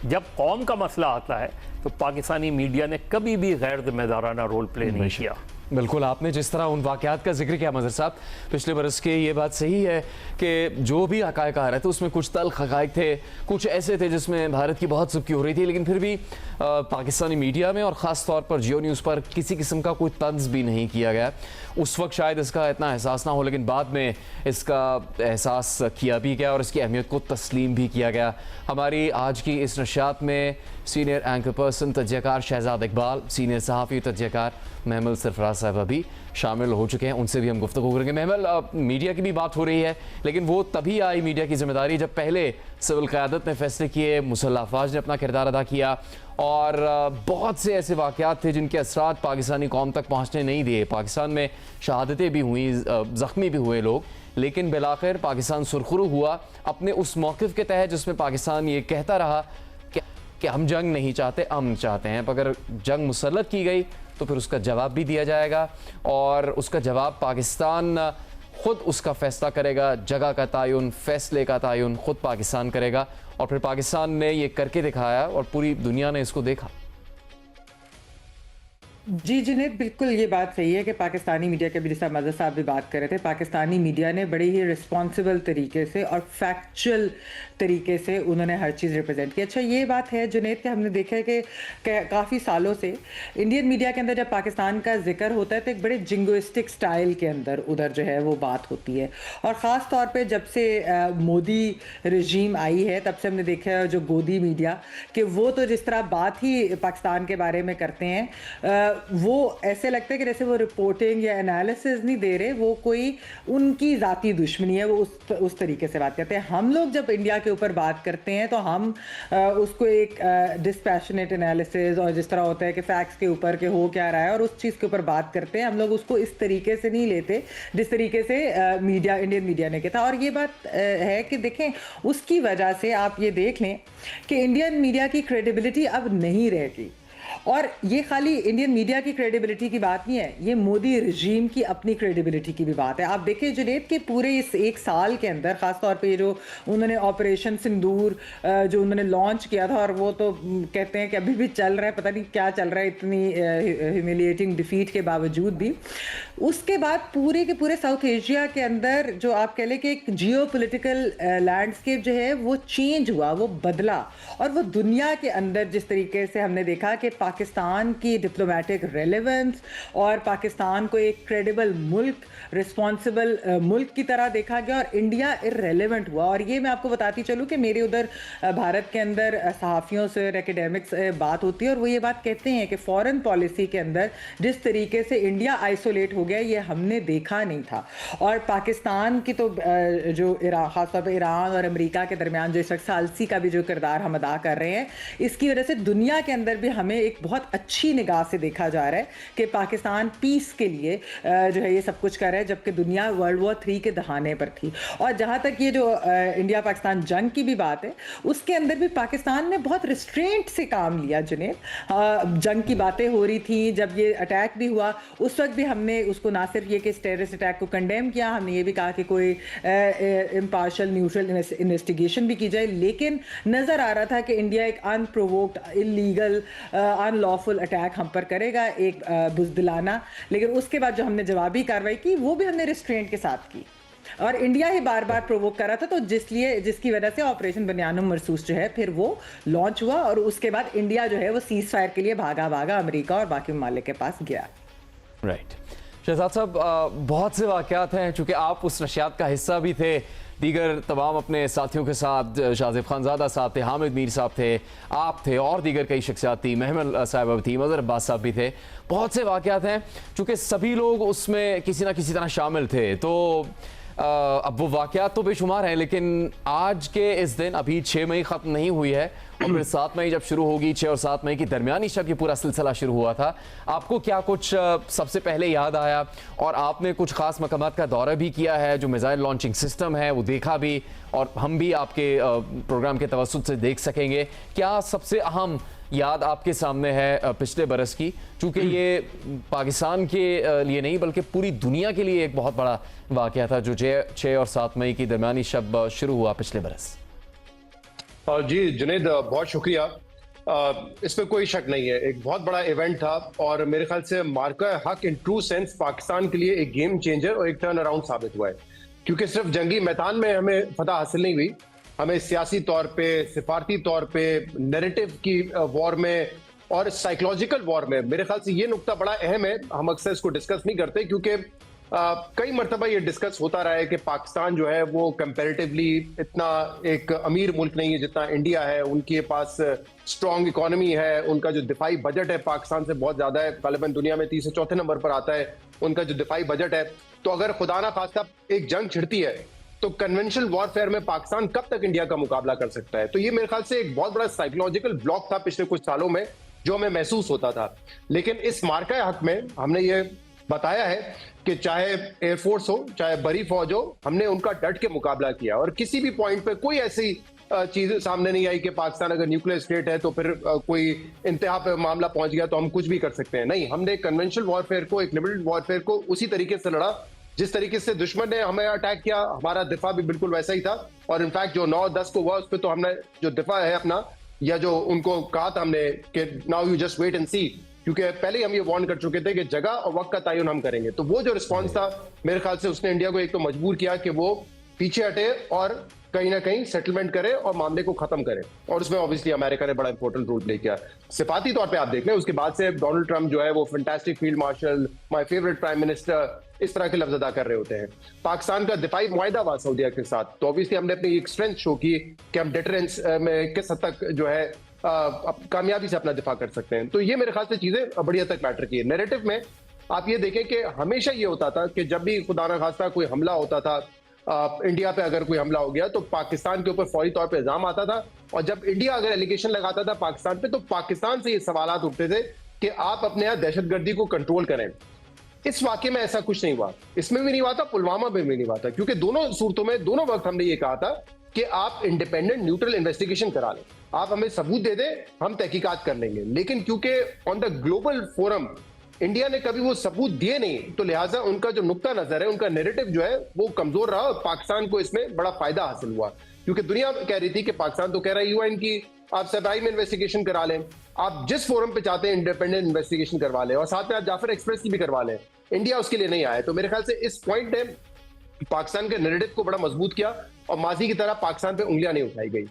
जब कौम का मसला आता है, तो पाकिस्तानी मीडिया ने कभी भी गैर जिम्मेदाराना रोल प्ले नहीं किया। बिल्कुल, आपने जिस तरह उन वाक़यात का जिक्र किया मज़हर साहब पिछले बरस के, ये बात सही है कि जो भी हक़ाइक़ आ रहे थे उसमें कुछ तल्ख़ हक़ाइक़ थे, कुछ ऐसे थे जिसमें भारत की बहुत सुबकी हो रही थी, लेकिन फिर भी पाकिस्तानी मीडिया में और ख़ास तौर पर जियो न्यूज़ पर किसी किस्म का कोई तंज़ भी नहीं किया गया। उस वक्त शायद इसका इतना एहसास ना हो, लेकिन बाद में इसका एहसास किया भी गया और इसकी अहमियत को तस्लीम भी किया गया। हमारी आज की इस नशियात में सीनियर एंकर पर्सन तज्ज़ियाकार शहजाद इकबाल, सीनियर सहाफ़ी तज्ज़ियाकार महमल सरफराज साहब अभी शामिल हो चुके हैं, उनसे भी हम गुफ्तगू करेंगे। महमल, मीडिया की भी बात हो रही है, लेकिन वो तभी आई मीडिया की जिम्मेदारी जब पहले सिविल क़यादत ने फैसले किए, मुसल्लह अफवाज ने अपना किरदार अदा किया और बहुत से ऐसे वाक़यात थे जिनके असरात पाकिस्तानी कौम तक पहुँचने नहीं दिए। पाकिस्तान में शहादतें भी हुई, ज़ख्मी भी हुए लोग, लेकिन बिलाखिर पाकिस्तान सुरखरू हुआ अपने उस मौक़िफ़ के तहत जिसमें पाकिस्तान ये कहता रहा कि हम जंग नहीं चाहते, अमन चाहते हैं। अगर जंग मुसल्लत की गई तो फिर उसका जवाब भी दिया जाएगा और उसका जवाब पाकिस्तान खुद उसका फैसला करेगा। जगह का तयन, फैसले का तयन खुद पाकिस्तान करेगा और फिर पाकिस्तान ने ये करके दिखाया और पूरी दुनिया ने इसको देखा। जी जुनैद, बिल्कुल ये बात सही है कि पाकिस्तानी मीडिया के भी, जैसा मज़हर साहब भी बात कर रहे थे, पाकिस्तानी मीडिया ने बड़े ही रिस्पॉन्सिबल तरीके से और फैक्चुअल तरीके से उन्होंने हर चीज़ रिप्रेजेंट की। अच्छा, ये बात है जुनैद कि हमने देखा है कि काफ़ी सालों से इंडियन मीडिया के अंदर जब पाकिस्तान का जिक्र होता है तो एक बड़े जिंगोइस्टिक स्टाइल के अंदर उधर जो है वो बात होती है। और ख़ास तौर पर जब से मोदी रजीम आई है तब से हमने देखा है जो गोदी मीडिया, कि वो तो जिस तरह बात ही पाकिस्तान के बारे में करते हैं, वो ऐसे लगता है कि जैसे वो रिपोर्टिंग या एनालिसिस नहीं दे रहे, वो कोई उनकी ज़ाती दुश्मनी है, वो उस तरीके से बात करते हैं। हम लोग जब इंडिया के ऊपर बात करते हैं तो हम उसको एक डिस्पैशनेट एनालिसिस और जिस तरह होता है कि फैक्ट्स के ऊपर के हो क्या रहा है और उस चीज़ के ऊपर बात करते हैं। हम लोग उसको इस तरीके से नहीं लेते जिस तरीके से इंडियन मीडिया ने किया था। और ये बात है कि देखें, उसकी वजह से आप ये देख लें कि इंडियन मीडिया की क्रेडिबिलिटी अब नहीं रहेगी। और ये खाली इंडियन मीडिया की क्रेडिबिलिटी की बात नहीं है, ये मोदी रिजीम की अपनी क्रेडिबिलिटी की भी बात है। आप देखिए जुनैद के पूरे इस एक साल के अंदर, ख़ास तौर पे जो उन्होंने ऑपरेशन सिंदूर जो उन्होंने लॉन्च किया था, और वो तो कहते हैं कि अभी भी चल रहा है, पता नहीं क्या चल रहा है इतनी ह्यूमिलिएटिंग डिफीट के बावजूद भी। उसके बाद पूरे के पूरे साउथ एशिया के अंदर जो आप कह लें कि एक जियो पोलिटिकल लैंडस्केप जो है वो चेंज हुआ, वो बदला। और वो दुनिया के अंदर जिस तरीके से हमने देखा कि पाकिस्तान की डिप्लोमेटिक रेलेवेंस और पाकिस्तान को एक क्रेडिबल मुल्क, रिस्पॉन्सिबल मुल्क की तरह देखा गया, और इंडिया इररेलेवेंट हुआ। और ये मैं आपको बताती चलूँ कि मेरे उधर भारत के अंदर सहाफ़ियों से, एकेडमिक्स से बात होती है, और वो ये बात कहते हैं कि फ़ॉरेन पॉलिसी के अंदर जिस तरीके से इंडिया आइसोलेट हो गया, ये हमने देखा नहीं था। और पाकिस्तान की तो जो ख़ासतौर पर ईरान और अमेरिका के दरमियान जो इस वक्त सालसी का भी जो किरदार हम अदा कर रहे हैं, इसकी वजह से दुनिया के अंदर भी हमें एक बहुत अच्छी निगाह से देखा जा रहा है कि पाकिस्तान पीस के लिए जो है ये सब कुछ कर रहा है, जबकि दुनिया वर्ल्ड वॉर 3 के दहाने पर थी। और जहाँ तक ये जो इंडिया पाकिस्तान जंग की भी बात है, उसके अंदर भी पाकिस्तान ने बहुत रिस्ट्रेंट से काम लिया। जुनैद, जंग की बातें हो रही थी, जब ये अटैक भी हुआ उस वक्त भी हमने उसको ना सिर्फ ये कि टेररिस्ट अटैक को कंडेम किया, हमने ये भी कहा कि कोई इम्पार्शियल न्यूट्रल इन्वेस्टिगेशन भी की जाए, लेकिन नज़र आ रहा था कि इंडिया एक अनप्रोवोक्ड, इलीगल, अनलॉफुल अटैक हम पर करेगा, एक बुज़दिलाना। लेकिन उसके बाद जो हमने जवाबी कार्रवाई की, वो भी हमने रिस्ट्रेंट के साथ की, और इंडिया ही बार बार प्रोवोक कर रहा था। तो जिसकी वजह से ऑपरेशन बनियानुम मरसूस जो है फिर वो लॉन्च हुआ, और उसके बाद इंडिया जो है वो सीज फायर के लिए भागा अमेरिका और बाकी ममालिक के पास गया। राइट शहजाद साहब, बहुत से वाक़यात हैं, चूँकि आप उस नशियात का हिस्सा भी थे, दीगर तमाम अपने साथियों के साथ, शाज़िब खानज़ादा साहब थे, हामिद मीर साहब थे, आप थे, और दीगर कई शख्सियात थी, महमल साहिबा थी, मज़हर अब्बास साहब भी थे। बहुत से वाक़यात हैं, चूँकि सभी लोग उसमें किसी ना किसी तरह शामिल थे, तो अब वो वाक़यात तो बेशुमार हैं, लेकिन आज के इस दिन अभी 6 मई ख़त्म नहीं हुई है, और फिर 7 मई जब शुरू होगी, 6 और 7 मई की दरमियानी शब ये पूरा सिलसिला शुरू हुआ था। आपको क्या कुछ सबसे पहले याद आया, और आपने कुछ ख़ास मकामात का दौरा भी किया है, जो मिसाइल लॉन्चिंग सिस्टम है वो देखा भी, और हम भी आपके प्रोग्राम के तवस्सुत से देख सकेंगे। क्या सबसे अहम याद आपके सामने है पिछले बरस की, चूँकि ये पाकिस्तान के लिए नहीं बल्कि पूरी दुनिया के लिए एक बहुत बड़ा वाक़या था, जो 6 और 7 मई की दरमियानी शब शुरू हुआ पिछले बरस? जी जुनैद, बहुत शुक्रिया। इसमें कोई शक नहीं है, एक बहुत बड़ा इवेंट था, और मेरे ख्याल से मार्का हक इन ट्रू सेंस पाकिस्तान के लिए एक गेम चेंजर और एक टर्न अराउंड साबित हुआ है। क्योंकि सिर्फ जंगी मैदान में हमें फतह हासिल नहीं हुई, हमें सियासी तौर पे, सिफारती तौर पे, नैरेटिव की वॉर में और साइकोलॉजिकल वॉर में। मेरे ख्याल से ये नुकता बड़ा अहम है, हम अक्सर इसको डिस्कस नहीं करते, क्योंकि कई मरतबा ये डिस्कस होता रहा है कि पाकिस्तान जो है वो कंपैरेटिवली इतना एक अमीर मुल्क नहीं है जितना इंडिया है, उनके पास स्ट्रॉन्ग इकोनॉमी है, उनका जो दिफाई बजट है पाकिस्तान से बहुत ज़्यादा है, गालिबन दुनिया में 3 से 4थे नंबर पर आता है उनका जो दिफाई बजट है। तो अगर खुदा ना खास्ता एक जंग छिड़ती है, तो कन्वेंशनल वॉरफेयर में पाकिस्तान कब तक इंडिया का मुकाबला कर सकता है? तो ये मेरे ख्याल से एक बहुत बड़ा साइकोलॉजिकल ब्लॉक था पिछले कुछ सालों में, जो हमें महसूस होता था। लेकिन इस मार्का हक में हमने ये बताया है कि चाहे एयरफोर्स हो, चाहे बड़ी फौज हो, हमने उनका डट के मुकाबला किया, और किसी भी पॉइंट पे कोई ऐसी चीज सामने नहीं आई कि पाकिस्तान अगर न्यूक्लियर स्टेट है तो फिर कोई इंतहा पे मामला पहुंच गया तो हम कुछ भी कर सकते हैं। नहीं, हमने कन्वेंशनल वॉरफेयर को, एक लिमिटेड वॉरफेयर को उसी तरीके से लड़ा जिस तरीके से दुश्मन ने हमें अटैक किया, हमारा दिफा भी बिल्कुल वैसा ही था। और इनफैक्ट जो 9-10 को हुआ उस पर तो हमने जो दिफा है अपना, या जो उनको कहा था हमने कि now you just wait and see, क्योंकि पहले ही हम ये वार्न कर चुके थे कि जगह और वक्त का तयन हम करेंगे। तो वो जो रिस्पांस था मेरे ख्याल से उसने इंडिया को एक तो मजबूर किया कि वो पीछे हटे और कहीं ना कहीं सेटलमेंट करे और मामले को खत्म करे, और उसमें ऑब्वियसली अमेरिका ने बड़ा इंपॉर्टेंट रोल प्ले किया। सिफाती तौर पे आप देख लें, उसके बाद से डोनाल्ड ट्रंप जो है वो fantastic field marshal, my favourite prime minister, इस तरह के लफ्ज अदा कर रहे होते हैं। पाकिस्तान का दिफाई मुआहदा हुआ सऊदीया के साथ, तो ऑब्वियसली हमने अपनी एक स्ट्रेंथ शो की कि हम डिटरेंस में किस हद तक जो है कामयाबी से अपना दिफा कर सकते हैं। तो ये मेरे ख्याल से चीजें बड़ी हद तक मैटर की है। नैरेटिव में आप ये देखें कि हमेशा ये होता था कि जब भी खुदा न खास्ता कोई हमला होता था, इंडिया पे अगर कोई हमला हो गया तो पाकिस्तान के ऊपर फौरी तौर पे इल्जाम आता था, और जब इंडिया अगर एलिगेशन लगाता था पाकिस्तान पे तो पाकिस्तान से ये सवालात उठते थे कि आप अपने यहाँ दहशतगर्दी को कंट्रोल करें। इस वाकये में ऐसा कुछ नहीं हुआ, इसमें भी नहीं हुआ था, पुलवामा में भी नहीं हुआ था, क्योंकि दोनों सूरतों में दोनों वक्त हमने ये कहा था कि आप इंडिपेंडेंट न्यूट्रल इन्वेस्टिगेशन करा लें, आप हमें सबूत दे दें, हम तहकीकात कर लेंगे। लेकिन क्योंकि on the global forum India ने कभी वो सबूत दिए नहीं, तो लिहाजा उनका जो नुक्ता नजर है, उनका नैरेटिव जो है वो कमजोर रहा, और पाकिस्तान को इसमें बड़ा फायदा हासिल हुआ। क्योंकि दुनिया कह रही थी कि पाकिस्तान तो कह रहा है यूएन की आप सबाई में इन्वेस्टिगेशन करा लें, आप जिस फोरम पे चाहते हैं इंडिपेंडेंट इन्वेस्टिगेशन करवा लें, और साथ में आप जाफर एक्सप्रेस की भी करवा लें। इंडिया उसके लिए नहीं आया। तो मेरे ख्याल से इस पॉइंट ने पाकिस्तान के नैरेटिव को बड़ा मजबूत किया, और माजी की तरह पाकिस्तान पे उंगलियां नहीं उठाई गई।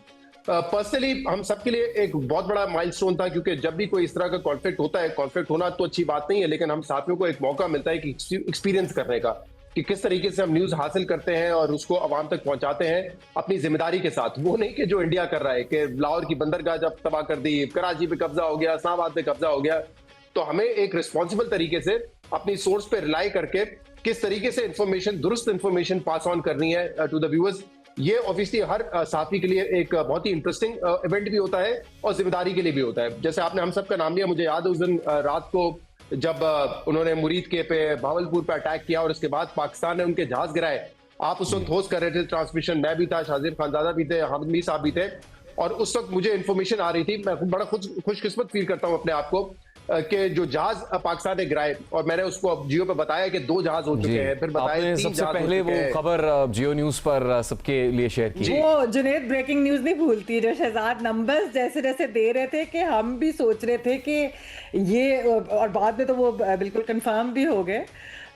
पर्सनली हम सबके लिए एक बहुत बड़ा माइलस्टोन था, क्योंकि जब भी कोई इस तरह का कॉन्फ्लिक्ट होता है, कॉन्फ्लिक्ट होना तो अच्छी बात नहीं है, लेकिन हम साथियों को एक मौका मिलता है कि एक्सपीरियंस करने का, कि किस तरीके से हम न्यूज हासिल करते हैं और उसको अवाम तक पहुंचाते हैं अपनी जिम्मेदारी के साथ। वो नहीं कि जो इंडिया कर रहा है कि लाहौर की बंदरगाह जब तबाह कर दी, कराची पे कब्जा हो गया, इस्लामाबाद पे कब्जा हो गया। तो हमें एक रिस्पॉन्सिबल तरीके से अपनी सोर्स पे रिलाई करके किस तरीके से इंफॉर्मेशन, दुरुस्त इंफॉर्मेशन पास ऑन करनी है टू द व्यूअर्स, ये ऑब्वियसली हर साथी के लिए एक बहुत ही इंटरेस्टिंग इवेंट भी होता है और जिम्मेदारी के लिए भी होता है। जैसे आपने हम सब का नाम लिया, मुझे याद है उस दिन रात को जब उन्होंने मुरीद के पे भावलपुर पे अटैक किया और उसके बाद पाकिस्तान ने उनके जहाज गिराए, आप उस वक्त होस्ट कर रहे थे ट्रांसमिशन, मैं भी था, शाजिर खानजादा भी थे, हामिद मीर साहब भी थे, और उस वक्त मुझे इन्फॉर्मेशन आ रही थी। मैं बड़ा खुशकिस्मत फील करता हूँ अपने आप को कि जो जहाज पाकिस्तान ने गिराए, और मैंने उसको जियो पे बताया कि 2 जहाज हो चुके हैं, फिर बताया 3 सबसे जहाज पहले वो खबर जियो न्यूज पर सबके लिए शेयर की। वो जुनेद ब्रेकिंग न्यूज नहीं भूलती, जो शहजाद नंबर्स जैसे जैसे दे रहे थे कि हम भी सोच रहे थे कि ये, और बाद में तो वो बिल्कुल कंफर्म भी हो गए।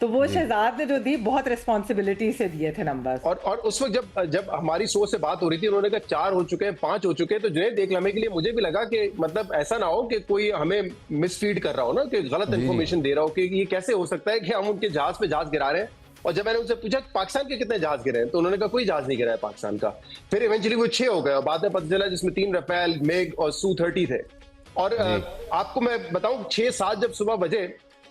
तो वो शहजाद ने जो दी, बहुत रिस्पॉन्सिबिलिटी से दिए थे नंबर्स। और उस वक्त जब हमारी सोच से बात हो रही थी, उन्होंने कहा 4 हो चुके हैं, 5 हो चुके हैं, तो जुनेद एक लम्हे के लिए मुझे भी लगा कि मतलब ऐसा ना हो कि कोई हमें मिसफीड कर रहा हो ना, कि गलत इंफॉर्मेशन दे रहा हो कि ये कैसे हो सकता है कि हम उनके जहाज पे जहाज गिरा रहे हैं। और जब मैंने उनसे पूछा पाकिस्तान के कितने जहाज गिरे हैं, तो उन्होंने कहा कोई जहाज नहीं गिरा है पाकिस्तान का। फिर इवेंचुअली वो 6 हो गए, और बाद में पता चला जिसमें 3 रफेल, मेघ और Su-30 थे। और आपको मैं बताऊं, 6-7 जब सुबह बजे,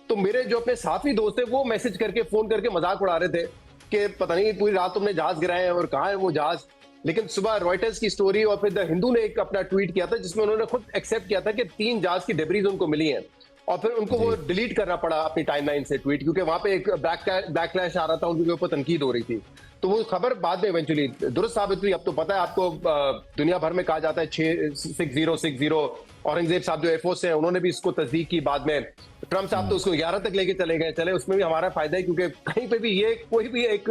तो मेरे जो अपने साथी दोस्त थे वो मैसेज करके, फोन करके मजाक उड़ा रहे थे कि पता नहीं पूरी रात तुमने जहाज गिराए हैं और कहाँ है वो जहाज। लेकिन सुबह रॉयटर्स की स्टोरी और फिर द हिंदू ने एक अपना ट्वीट किया था जिसमें उन्होंने खुद एक्सेप्ट किया था कि 3 जहाज की डेब्रीज उनको मिली हैं, और फिर उनको वो डिलीट करना पड़ा अपनी टाइमलाइन से ट्वीट, क्योंकि वहां पे एक बैकलैश आ रहा था, उनके ऊपर तनकीद हो रही थी। तो वो खबर बाद में इवेंचुअली दुरुस्त साबित हुई। अब तो पता है आपको, दुनिया भर में कहा जाता है 6060। औरंगजेब साहब जो एयरफोर्स है, उन्होंने भी इसको तस्दीक की बाद में। ट्रम्प साहब तो उसको 11 तक लेके चले गए, चले उसमें भी हमारा फायदा है, क्योंकि कहीं पे भी ये कोई भी एक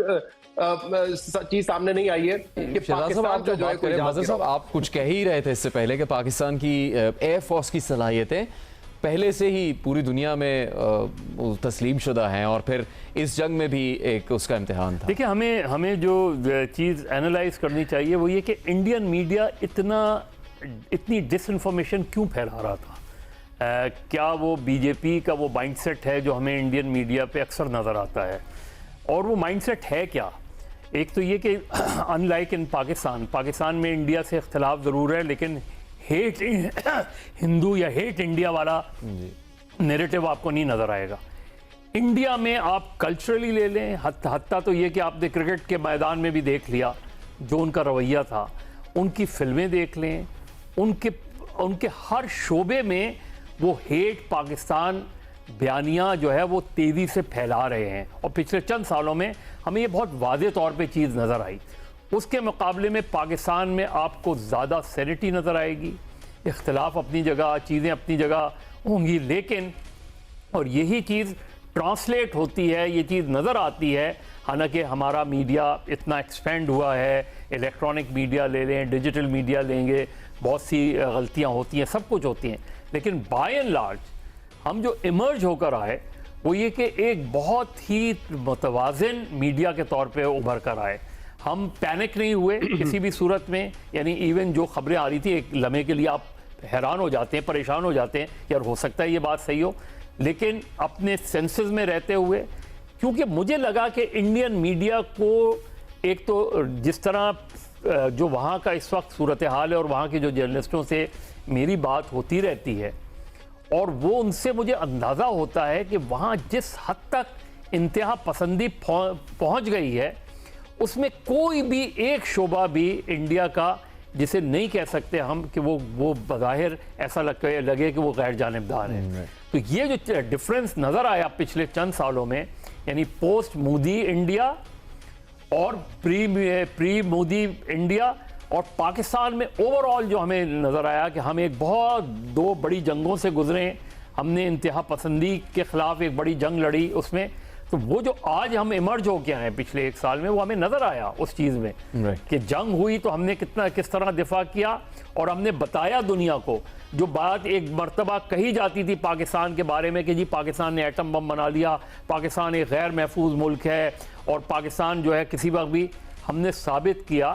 चीज सामने नहीं आई है कि पाकिस्तान का जो है कोई मज़हर साहब, आप कुछ कह ही रहे थे इससे पहले कि पाकिस्तान की एयरफोर्स की सलाहियतें पहले से ही पूरी दुनिया में तस्लीम शुदा हैं, और फिर इस जंग में भी एक उसका इम्तिहान था। देखिए, हमें जो चीज़ एनालाइज करनी चाहिए वो ये कि इंडियन मीडिया इतनी डिसइंफॉर्मेशन क्यों फैला रहा था। क्या वो बीजेपी का वो माइंडसेट है जो हमें इंडियन मीडिया पे अक्सर नज़र आता है, और वो माइंडसेट है क्या? एक तो ये कि अनलाइक इन पाकिस्तान में इंडिया से इख्तलाफ ज़रूर है, लेकिन हेट हिंदू या हेट इंडिया वाला नैरेटिव आपको नहीं नज़र आएगा। इंडिया में आप कल्चरली ले लें, हत्ता तो ये कि आपने क्रिकेट के मैदान में भी देख लिया जो उनका रवैया था, उनकी फिल्में देख लें, उनके हर शोबे में वो हेट पाकिस्तान बयानियाँ जो है वो तेज़ी से फैला रहे हैं, और पिछले चंद सालों में हमें ये बहुत वाज़े तौर पे चीज़ नज़र आई। उसके मुकाबले में पाकिस्तान में आपको ज़्यादा सैनिटी नज़र आएगी, इख्तलाफ अपनी जगह, चीज़ें अपनी जगह होंगी, लेकिन और यही चीज़ ट्रांसलेट होती है, ये चीज़ नज़र आती है। हालांकि हमारा मीडिया इतना एक्सपेंड हुआ है, इलेक्ट्रॉनिक मीडिया ले लें, डिजिटल मीडिया लेंगे, बहुत सी गलतियाँ होती हैं, सब कुछ होती हैं, लेकिन बाय एंड लार्ज हम जो इमर्ज होकर आए वो ये कि एक बहुत ही मुतवाज़िन मीडिया के तौर पे उभर कर आए। हम पैनिक नहीं हुए किसी भी सूरत में, यानी इवन जो खबरें आ रही थी एक लम्हे के लिए आप हैरान हो जाते हैं, परेशान हो जाते हैं, यार हो सकता है ये बात सही हो, लेकिन अपने सेंसेस में रहते हुए, क्योंकि मुझे लगा कि इंडियन मीडिया को एक तो जिस तरह जो वहाँ का इस वक्त सूरत हाल है और वहाँ के जो जर्नलिस्टों से मेरी बात होती रहती है, और वो उनसे मुझे अंदाज़ा होता है कि वहाँ जिस हद तक इंतहा पसंदी पहुँच गई है, उसमें कोई भी एक शोबा भी इंडिया का जिसे नहीं कह सकते हम कि वो बज़ाहिर ऐसा लगे कि वो गैर जानिबदार है। तो ये जो डिफरेंस नज़र आया पिछले चंद सालों में, यानी पोस्ट मोदी इंडिया और प्री मोदी इंडिया, और पाकिस्तान में ओवरऑल जो हमें नज़र आया कि हम एक बहुत दो बड़ी जंगों से गुजरे, हमने इंतहा पसंदी के ख़िलाफ़ एक बड़ी जंग लड़ी उसमें। तो वो जो आज हम इमर्ज हो के आए पिछले एक साल में, वो हमें नज़र आया उस चीज़ में कि जंग हुई तो हमने किस तरह दिफा किया, और हमने बताया दुनिया को जो बात एक मर्तबा कही जाती थी पाकिस्तान के बारे में कि जी पाकिस्तान ने एटम बम बना लिया, पाकिस्तान एक गैर महफूज मुल्क है, और पाकिस्तान जो है किसी वक्त भी, हमने साबित किया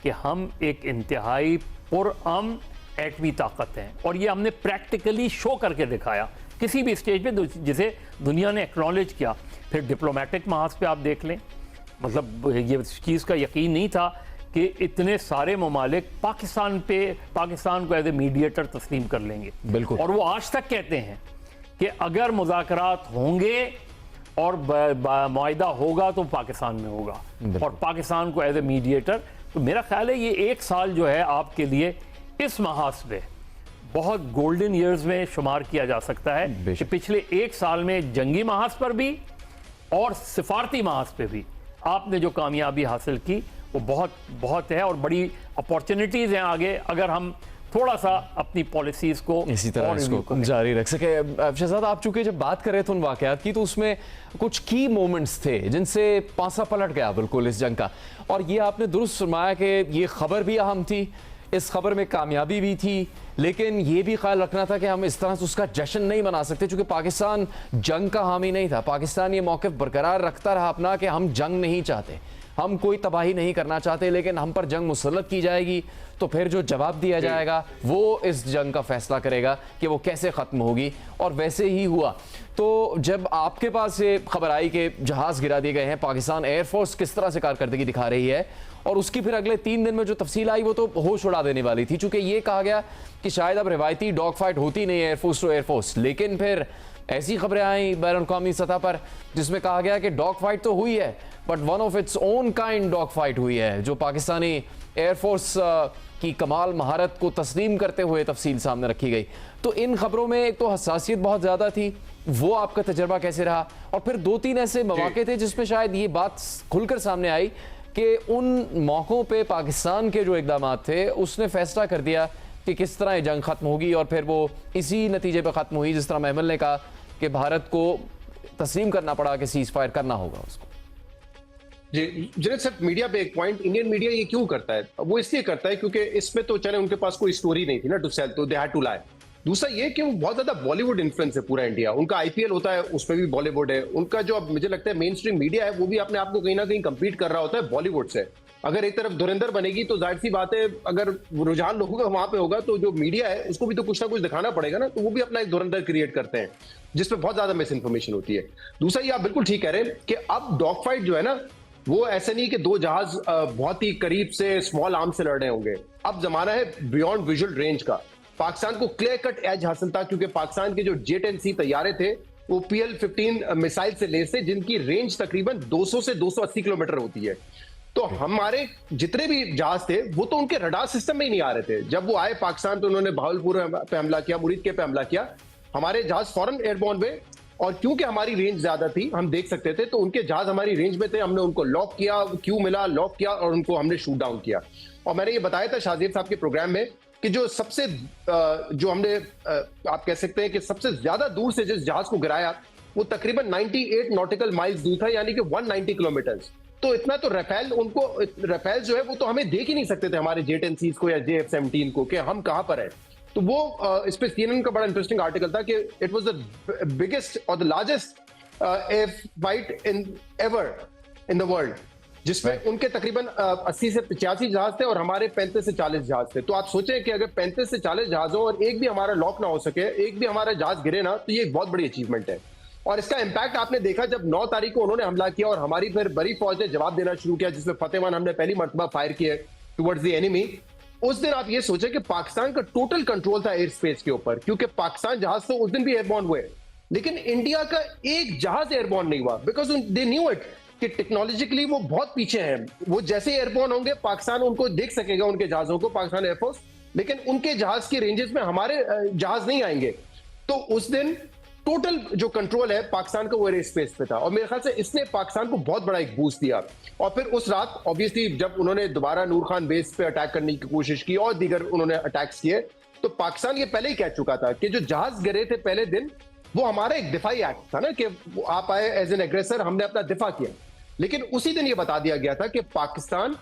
कि हम एक इंतहाई पुरअमन एटमी ताकत हैं, और ये हमने प्रैक्टिकली शो करके दिखाया किसी भी स्टेज पे जिसे दुनिया ने एक्नॉलेज किया। फिर डिप्लोमेटिक महाज पे आप देख लें, मतलब ये चीज़ का यकीन नहीं था कि इतने सारे ममालिक पाकिस्तान को एज ए मीडिएटर तस्लीम कर लेंगे। बिल्कुल। और वो आज तक कहते हैं कि अगर मुज़ाकरात होंगे और मुआहिदा होगा तो पाकिस्तान में होगा, और पाकिस्तान को एज ए मीडिएटर। तो मेरा ख्याल है ये एक साल जो है आपके लिए इस महाज पे बहुत गोल्डन ईयर्स में शुमार किया जा सकता है कि पिछले एक साल में जंगी महाज पर भी और सिफारती महाज पे भी आपने जो कामयाबी हासिल की वो बहुत है, और बड़ी अपॉर्चुनिटीज़ हैं आगे अगर हम थोड़ा सा अपनी पॉलिसीज़ को इसी तरह इसको जारी रख सके। शहजाद, आप चूंकि जब बात कर रहे थे उन वाक़यात की, तो उसमें कुछ की मोमेंट्स थे जिनसे पासा पलट गया बिल्कुल इस जंग का, और ये आपने दुरुस्त फरमाया कि ये खबर भी अहम थी, इस खबर में कामयाबी भी थी, लेकिन ये भी ख्याल रखना था कि हम इस तरह से उसका जश्न नहीं मना सकते, क्योंकि पाकिस्तान जंग का हामी नहीं था। पाकिस्तान ये मौक़िफ़ बरकरार रखता रहा अपना कि हम जंग नहीं चाहते, हम कोई तबाही नहीं करना चाहते, लेकिन हम पर जंग मुसल्लत की जाएगी तो फिर जो जवाब दिया जाएगा वो इस जंग का फैसला करेगा कि वो कैसे ख़त्म होगी, और वैसे ही हुआ। तो जब आपके पास ये खबर आई कि जहाज़ गिरा दिए गए हैं, पाकिस्तान एयरफोर्स किस तरह से कारकर्दगी दिखा रही है, और उसकी फिर अगले 3 दिन में जो तफसील आई वो तो होश उड़ा देने वाली थी, चूँकि ये कहा गया कि शायद अब रिवायती डॉग फाइट होती नहीं है एयरफोर्स टू एयरफोर्स, लेकिन फिर ऐसी खबरें आई बैनुल-अक़वामी सतह पर जिसमें कहा गया कि डॉग फाइट तो हुई है, but one of its own kind dog fight हुई है, जो पाकिस्तानी एयरफोर्स की कमाल महारत को तस्लीम करते हुए तफसील सामने रखी गई। तो इन खबरों में एक तो हसासियत बहुत ज़्यादा थी, वो आपका तजर्बा कैसे रहा, और फिर 2-3 ऐसे मौके थे जिसमें शायद ये बात खुलकर सामने आई कि उन मौक़ों पे पाकिस्तान के जो इक़दाम थे उसने फैसला कर दिया कि किस तरह ये जंग ख़त्म होगी, और फिर वो इसी नतीजे पर ख़त्म हुई जिस तरह महमल ने कहा कि भारत को तस्लीम करना पड़ा कि सीज़ फायर करना होगा उसको। जी जुनैद साहब, मीडिया पे एक पॉइंट, इंडियन मीडिया ये क्यों करता है? वो इसलिए करता है क्योंकि इसमें तो चले उनके पास कोई स्टोरी नहीं थी ना टू सेल, तो दे हैड टू लाई। दूसरा ये कि वो बहुत ज्यादा बॉलीवुड इन्फ्लुएंस है पूरा इंडिया, उनका आईपीएल होता है उसमें भी बॉलीवुड है, उनका जो अब मुझे लगता है मेन स्ट्रीम मीडिया है वो भी अपने आप को कहीं ना कहीं कंपीट कर रहा होता है बॉलीवुड से। अगर एक तरफ धुरंधर बनेगी तो जाहिर सी बात है अगर रुझान लोगों का वहां पे होगा तो जो मीडिया है उसको भी तो कुछ ना कुछ दिखाना पड़ेगा ना, तो वो भी अपना एक धुरंधर क्रिएट करते हैं जिसमें बहुत ज्यादा मिस इन्फॉर्मेशन होती है। दूसरा ये आप बिल्कुल ठीक कह रहे हैं कि अब डॉग फाइट जो है ना वो ऐसा नहीं कि 2 जहाज बहुत ही करीब से स्मॉल आर्म से लड़ रहे होंगे, अब जमाना है बियॉन्ड विजुअल रेंज का। पाकिस्तान को क्लियर कट एज हासिल था क्योंकि पाकिस्तान के जो J-10C तैयारे थे वो PL-15 मिसाइल से लेस थे जिनकी रेंज तकरीबन 200 से 280 किलोमीटर होती है। तो हमारे जितने भी जहाज थे वो तो उनके रडार सिस्टम में ही नहीं आ रहे थे। जब वो आए पाकिस्तान तो उन्होंने बहावलपुर पे हमला किया, मुरीद के पे हमला किया, हमारे जहाज फौरन एयरबॉर्न हुए, और क्योंकि हमारी रेंज ज्यादा थी हम देख सकते थे तो उनके जहाज हमारी रेंज में थे, हमने उनको लॉक किया, क्यों मिला लॉक किया और उनको हमने शूट डाउन किया। और मैंने ये बताया था शाहजेब साहब के प्रोग्राम में कि जो सबसे जो हमने आप कह सकते हैं कि सबसे ज्यादा दूर से जिस जहाज को गिराया वो तकरीबन 98 नॉटिकल माइल्स दूर था, यानी कि 190 किलोमीटर। तो इतना तो रफेल जो है वो तो हमें देख ही नहीं सकते थे हमारे J-10Cs को या JF-17 को कि हम कहां पर है। तो वो इस पे CNN का बड़ा इंटरेस्टिंग आर्टिकल था कि इट वाज द बिगेस्ट और the largest air fight in ever in the world, जिसमें उनके तकरीबन 80 से 85 जहाज थे और हमारे 35 से 40 जहाज थे। तो आप सोचें कि अगर 35 से 40 जहाज हो और एक भी हमारा लॉक ना हो सके, एक भी हमारा जहाज गिरे ना, तो ये एक बहुत बड़ी अचीवमेंट है। और इसका इंपैक्ट आपने देखा जब 9 तारीख को उन्होंने हमला किया और हमारी फिर बड़ी फौज ने जवाब देना शुरू किया, जिसमें फतेहमान हमने पहली मर्तबा फायर किए। टुवर्ड्स द एनिमी, उस दिन आप ये सोचे कि पाकिस्तान का टोटल कंट्रोल था एयर स्पेस के ऊपर, क्योंकि पाकिस्तान जहाज तो उस दिन भी एयरबॉर्न हुए, लेकिन इंडिया का एक जहाज एयरबॉर्न नहीं हुआ, बिकॉज दे न्यू इट कि टेक्नोलॉजिकली वो बहुत पीछे हैं। वो जैसे एयरबॉर्न होंगे पाकिस्तान उनको देख सकेगा, उनके जहाजों को, पाकिस्तान एयरफोर्स, लेकिन उनके जहाज के रेंजेस में हमारे जहाज नहीं आएंगे। तो उस दिन टोटल जो कंट्रोल है पाकिस्तान का वो एयर स्पेस पे था, और मेरे ख्याल से इसने पाकिस्तान को बहुत बड़ा एक बूस्ट दिया। और फिर उस रात ऑब्वियसली जब उन्होंने दोबारा नूर खान बेस पे अटैक करने की कोशिश की और दीगर उन्होंने अटैक्स किए, तो पाकिस्तान ये पहले ही कह चुका था कि जो जहाज गिरे थे पहले दिन, वो हमारा एक दिफाई एक्ट था ना, कि आप आए एज एन एग्रेसर, हमने अपना दिफा किया। लेकिन उसी दिन ये बता दिया गया था कि पाकिस्तान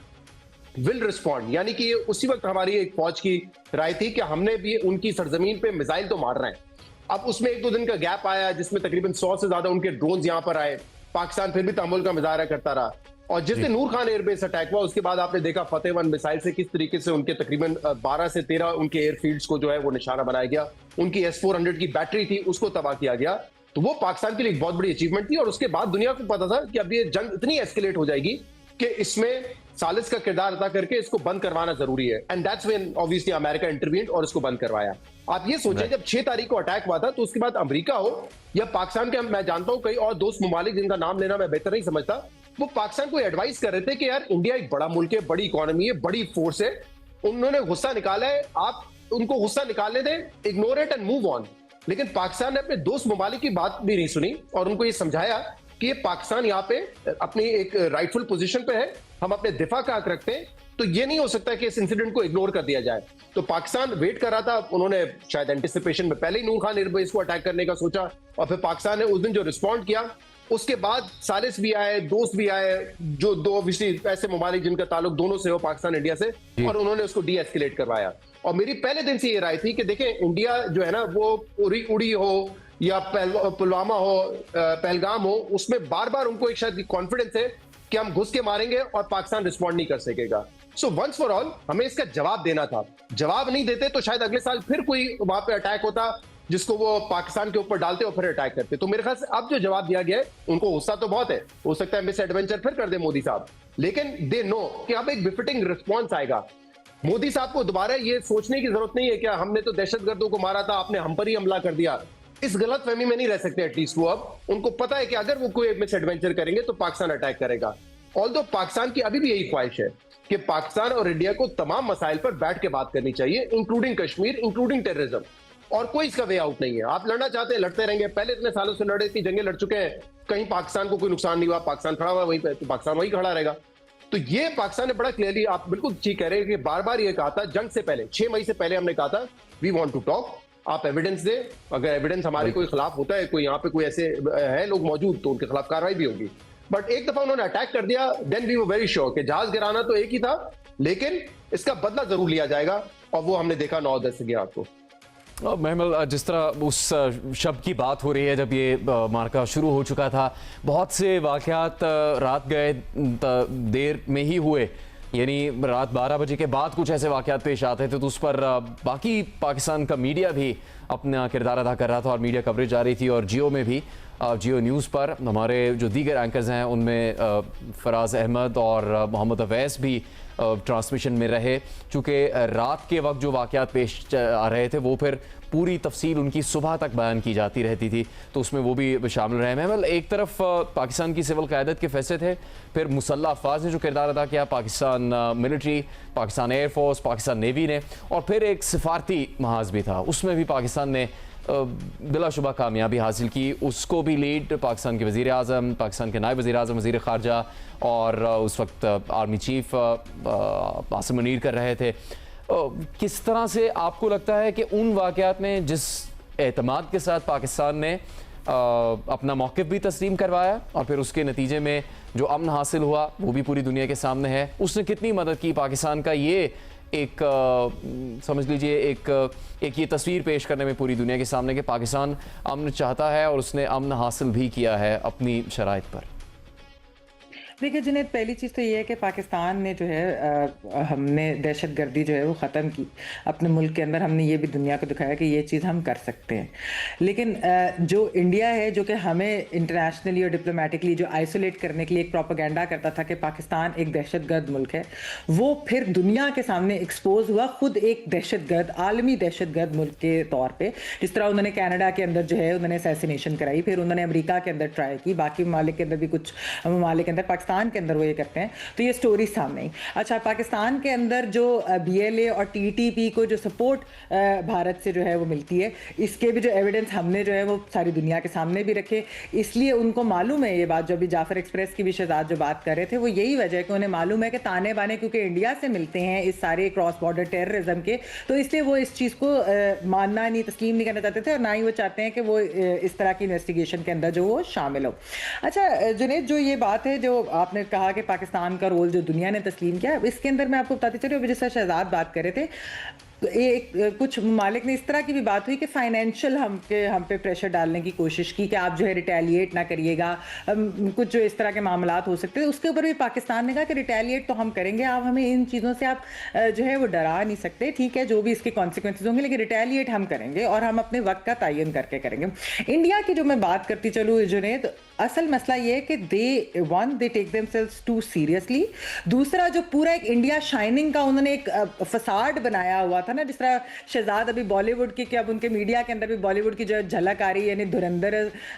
विल रिस्पॉन्ड, यानी कि उसी वक्त हमारी एक फौज की राय थी कि हमने भी उनकी सरजमीन पे मिसाइल तो मार रहे हैं। अब उसमें 1-2 दिन का गैप आया जिसमें तकरीबन 100 से ज्यादा उनके ड्रोन यहां पर आए, पाकिस्तान फिर भी तहमुल का मुजाहरा करता रहा। और जिस दिन नूर खान एयरबेस अटैक हुआ उसके बाद आपने देखा फतेह 1 मिसाइल से किस तरीके से उनके तकरीबन 12 से 13 उनके एयरफील्ड्स को जो है वो निशाना बनाया गया, उनकी S-400 की बैटरी थी उसको तबाह किया गया। तो वो पाकिस्तान के लिए एक बहुत बड़ी अचीवमेंट थी, और उसके बाद दुनिया को पता था कि अब ये जंग इतनी एस्केलेट हो जाएगी कि इसमें सालिस का किरदार अदा करके इसको बंद करवाना जरूरी है। And that's when obviously America intervened और इसको बंद करवाया। आप ये सोचें जब 6 तारीख को अटैक हुआ था, तो उसके बाद अमेरिका हो या पाकिस्तान के, मैं जानता हूं कई और दोस्त ममालिक जिनका नाम लेना मैं बेहतर नहीं समझता, वो पाकिस्तान को एडवाइस कर रहे थे कि यार इंडिया एक बड़ा मुल्क है, बड़ी इकोनॉमी है, बड़ी फोर्स है, उन्होंने गुस्सा निकाला है, आप उनको गुस्सा निकालने दें, ignore it and move on. लेकिन पाकिस्तान ने अपने दोस्त ममालिक की बात भी नहीं सुनी और उनको ये समझाया कि ये पाकिस्तान यहाँ पे अपनी एक राइटफुल पोजीशन पे है, हम अपने दिफा का हक रखते हैं, तो ये नहीं हो सकता कि इस इंसिडेंट को इग्नोर कर दिया जाए। तो पाकिस्तान वेट कर रहा था, उन्होंने शायद एंटिसिपेशन में पहले ही नूर खान एयरबेस को अटैक करने का सोचा, और फिर पाकिस्तान ने उस दिन जो रिस्पॉन्ड किया, उसके बाद सालिस भी आए, दोस्त भी आए, जो दो ऑब्वियसली ऐसे ममालिक जिनका ताल्लुक दोनों से हो, पाकिस्तान इंडिया से, और उन्होंने उसको डी एस्केलेट करवाया। और मेरी पहले दिन से ये राय थी कि देखें इंडिया जो है ना, वो उड़ी हो या पुलवामा हो, पहलगाम हो, उसमें बार बार उनको एक शायद कॉन्फिडेंस है कि हम घुस के मारेंगे और पाकिस्तान रिस्पॉन्ड नहीं कर सकेगा। सो वंस फॉर ऑल हमें इसका जवाब देना था। जवाब नहीं देते तो शायद अगले साल फिर कोई वहां पे अटैक होता जिसको वो पाकिस्तान के ऊपर डालते और फिर अटैक करते। तो मेरे ख्याल से अब जो जवाब दिया गया है, उनको गुस्सा तो बहुत है, हो सकता है मिस एडवेंचर फिर कर दे मोदी साहब, लेकिन दे नो कि अब एक बिफिटिंग रिस्पॉन्स आएगा। मोदी साहब को दोबारा ये सोचने की जरूरत नहीं है कि हमने तो दहशतगर्दों को मारा था, आपने हम पर ही हमला कर दिया। इस गलत फहमी में नहीं रह सकते एटलीस्ट वो। अब उनको पता है कि अगर वो कोई मिस एडवेंचर करेंगे तो पाकिस्तान अटैक करेगा। ऑल्दो पाकिस्तान की अभी भी यही ख्वाहिश है कि पाकिस्तान और इंडिया को तमाम मसाइल पर बैठ के बात करनी चाहिए, इंक्लूडिंग कश्मीर, इंक्लूडिंग टेररिज्म, और कोई इसका वे आउट नहीं है। आप लड़ना चाहते हैं लड़ते रहेंगे, पहले इतने सालों से लड़े, इतनी जंगें लड़ चुके हैं, कहीं पाकिस्तान को कोई नुकसान नहीं हुआ, पाकिस्तान खड़ा हुआ वहीं पे, तो पाकिस्तान वहीं खड़ा रहेगा। तो ये पाकिस्तान ने बड़ा क्लियरली, आप बिल्कुल ठीक कह रहे हैं कि बार बार ये कहा था जंग से पहले, 6 मई से पहले हमने कहा था वी वांट टू टॉक, आप एविडेंस दे, अगर एविडेंस हमारे कोई खिलाफ होता है, कोई यहाँ पे कोई ऐसे है लोग मौजूद, तो उनके खिलाफ कार्रवाई भी होगी। बट एक दफा उन्होंने अटैक कर दिया, then we were very sure कि जहाज गिराना तो एक ही था, लेकिन इसका बदला जरूर लिया जाएगा, और वो हमने देखा 9-10 11 को। महमल, जिस तरह उस शब्द की बात हो रही है जब ये मार्का शुरू हो चुका था, बहुत से वाक़यात रात गए देर में ही हुए, यानी रात 12 बजे के बाद कुछ ऐसे वाक़यात पेश आते थे तो उस पर बाकी पाकिस्तान का मीडिया भी अपना किरदार अदा कर रहा था और मीडिया कवरेज आ रही थी। और जियो में भी, जियो न्यूज़ पर हमारे जो दीगर एंकर्स हैं उनमें फराज अहमद और मोहम्मद अवैस भी ट्रांसमिशन में रहे। चूँकि रात के वक्त जो वाक़यात पेश आ रहे थे वो फिर पूरी तफसील उनकी सुबह तक बयान की जाती रहती थी, तो उसमें वो भी शामिल रहे। महमल, एक तरफ पाकिस्तान की सिविल क़यादत के फैसले थे, फिर मुसल्लह अफवाज ने जो किरदार अदा किया, Pakistan military, Pakistan air force, Pakistan navy ने, और फिर एक सिफारती महाज भी था, उसमें भी पाकिस्तान ने बिलाशुबा कामयाबी हासिल की। उसको भी लीड पाकिस्तान के वज़ीर आज़म, पाकिस्तान के नायब वज़ीर आज़म, वज़ीर ख़ारजा और उस वक्त आर्मी चीफ आसिम मुनीर कर रहे थे। किस तरह से आपको लगता है कि उन वाक़यात में जिस एतमाद के साथ पाकिस्तान ने अपना मौक़िफ़ भी तस्लीम करवाया और फिर उसके नतीजे में जो अमन हासिल हुआ वो भी पूरी दुनिया के सामने है, उसने कितनी मदद की पाकिस्तान का ये एक समझ लीजिए एक ये तस्वीर पेश करने में पूरी दुनिया के सामने कि पाकिस्तान अमन चाहता है और उसने अमन हासिल भी किया है अपनी शराइत पर? देखिए जुनैद, पहली चीज़ तो ये है कि पाकिस्तान ने जो है हमने दहशतगर्दी जो है वो ख़त्म की अपने मुल्क के अंदर। हमने ये भी दुनिया को दिखाया कि ये चीज़ हम कर सकते हैं। लेकिन जो इंडिया है, जो कि हमें इंटरनेशनली और डिप्लोमेटिकली जो आइसोलेट करने के लिए एक प्रोपेगेंडा करता था कि पाकिस्तान एक दहशतगर्द मुल्क है, वो फिर दुनिया के सामने एक्सपोज हुआ खुद एक दहशतगर्द, आलमी दहशतगर्द मुल्क के तौर पर। जिस तरह उन्होंने कनाडा के अंदर जो है उन्होंने असैसिनेशन कराई, फिर उन्होंने अमेरिका के अंदर ट्राई की, बाकी ममालिक के अंदर भी कुछ ममालिक के अंदर, पाकिस्तान के अंदर वो ये करते हैं, तो ये स्टोरी सामने आई। अच्छा, पाकिस्तान के अंदर जो BLA और TTP को जो सपोर्ट भारत से जो है वो मिलती है, इसके भी जो एविडेंस हमने जो है वो सारी दुनिया के सामने भी रखे। इसलिए उनको मालूम है ये बात, जो अभी जाफर एक्सप्रेस की भी शहजाद जो बात कर रहे थे, वो यही वजह है कि उन्हें मालूम है कि ताने बाने क्योंकि इंडिया से मिलते हैं इस सारे क्रॉस बॉर्डर टेररिज्म के, तो इसलिए वो इस चीज़ को मानना नहीं, तस्लीम नहीं करना चाहते थे, और ना ही वो चाहते हैं कि वो इस तरह की इन्वेस्टिगेशन के अंदर जो वो शामिल हो। अच्छा जुनैद, जो ये बात है जो आपने कहा कि पाकिस्तान का रोल जो दुनिया ने तस्लीम किया, इसके अंदर मैं आपको बताती चलूँ, अभी जैसा शहजाद बात कर रहे थे, तो एक कुछ ममालिक ने इस तरह की भी बात हुई कि फाइनेंशियल हम पे प्रेशर डालने की कोशिश की कि आप जो है रिटेलिएट ना करिएगा, कुछ जो इस तरह के मामलात हो सकते थे, उसके ऊपर भी पाकिस्तान ने कहा कि रिटेलिएट तो हम करेंगे, आप हमें इन चीज़ों से आप जो है वो डरा नहीं सकते, ठीक है जो भी इसके कॉन्सिक्वेंसेज होंगे, लेकिन रिटेलिएट हम करेंगे और हम अपने वक्त का तयन करके करेंगे। इंडिया की जो मैं बात करती चलूँ जुनैद, असल मसला ये है कि they take themselves too seriously. दूसरा, जो पूरा एक इंडिया शाइनिंग का उन्होंने एक फसाड बनाया हुआ था ना, जिस तरह शहजाद अभी बॉलीवुड की, कि अब उनके मीडिया के अंदर भी बॉलीवुड की जो झलक आ रही है, यानी धुरंधर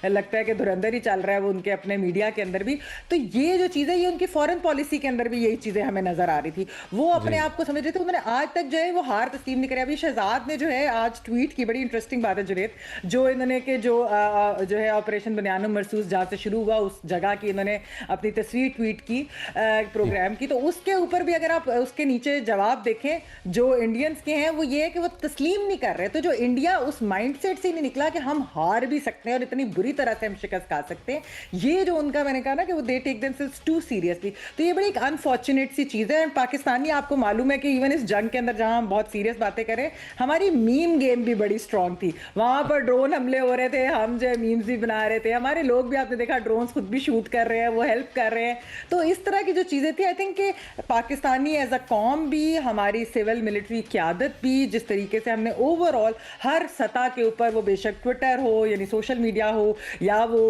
लगता है कि धुरंधर ही चल रहा है वो उनके अपने मीडिया के अंदर भी, तो ये जो चीज़ें, ये उनकी फॉरेन पॉलिसी के अंदर भी यही चीज़ें हमें नजर आ रही थी। वो अपने आप को समझ रहे थे, उन्होंने आज तक जो है वो हार तस्लीम नहीं करी। अभी शहजाद ने जो है आज ट्वीट की, बड़ी इंटरेस्टिंग बात है जुनैद, जो इन्होंने कि जो है ऑपरेशन बुनियानुम मरसूस जहाँ से शुरू हुआ उस जगह की इन्होंने अपनी तस्वीर ट्वीट की प्रोग्राम की, तो उसके ऊपर भी अगर आप उसके नीचे जवाब देखें जो इंडियंस के हैं, वो ये है कि वो तस्लीम नहीं कर रहे। तो जो इंडिया उस माइंडसेट से नहीं निकला कि हम हार भी सकते हैं और इतनी बुरी तरह से हम शिकस्त खा सकते हैं, ये जो उनका, मैंने कहा ना कि वो they take themselves too seriously, तो ये बड़ी एक अनफॉर्चुनेट सी चीज़ है। पाकिस्तानी, आपको मालूम है कि इवन इस जंग के अंदर जहां हम बहुत सीरियस बातें करें, हमारी मीम गेम भी बड़ी स्ट्रांग थी। वहां पर ड्रोन हमले हो रहे थे, हम जो मीम्स भी बना रहे थे, हमारे लोग भी, आपने देखा ड्रोन खुद भी शूट कर रहे हैं, वो हेल्प कर रहे हैं। तो इस तरह की जो चीज़ें थी, आई थिंक कि पाकिस्तानी एज अ कॉम भी, हमारी सिविल मिलिट्री क़यादत भी, जिस तरीके से हमने ओवरऑल हर सतह के ऊपर, वो बेशक ट्विटर हो यानी सोशल मीडिया हो, या वो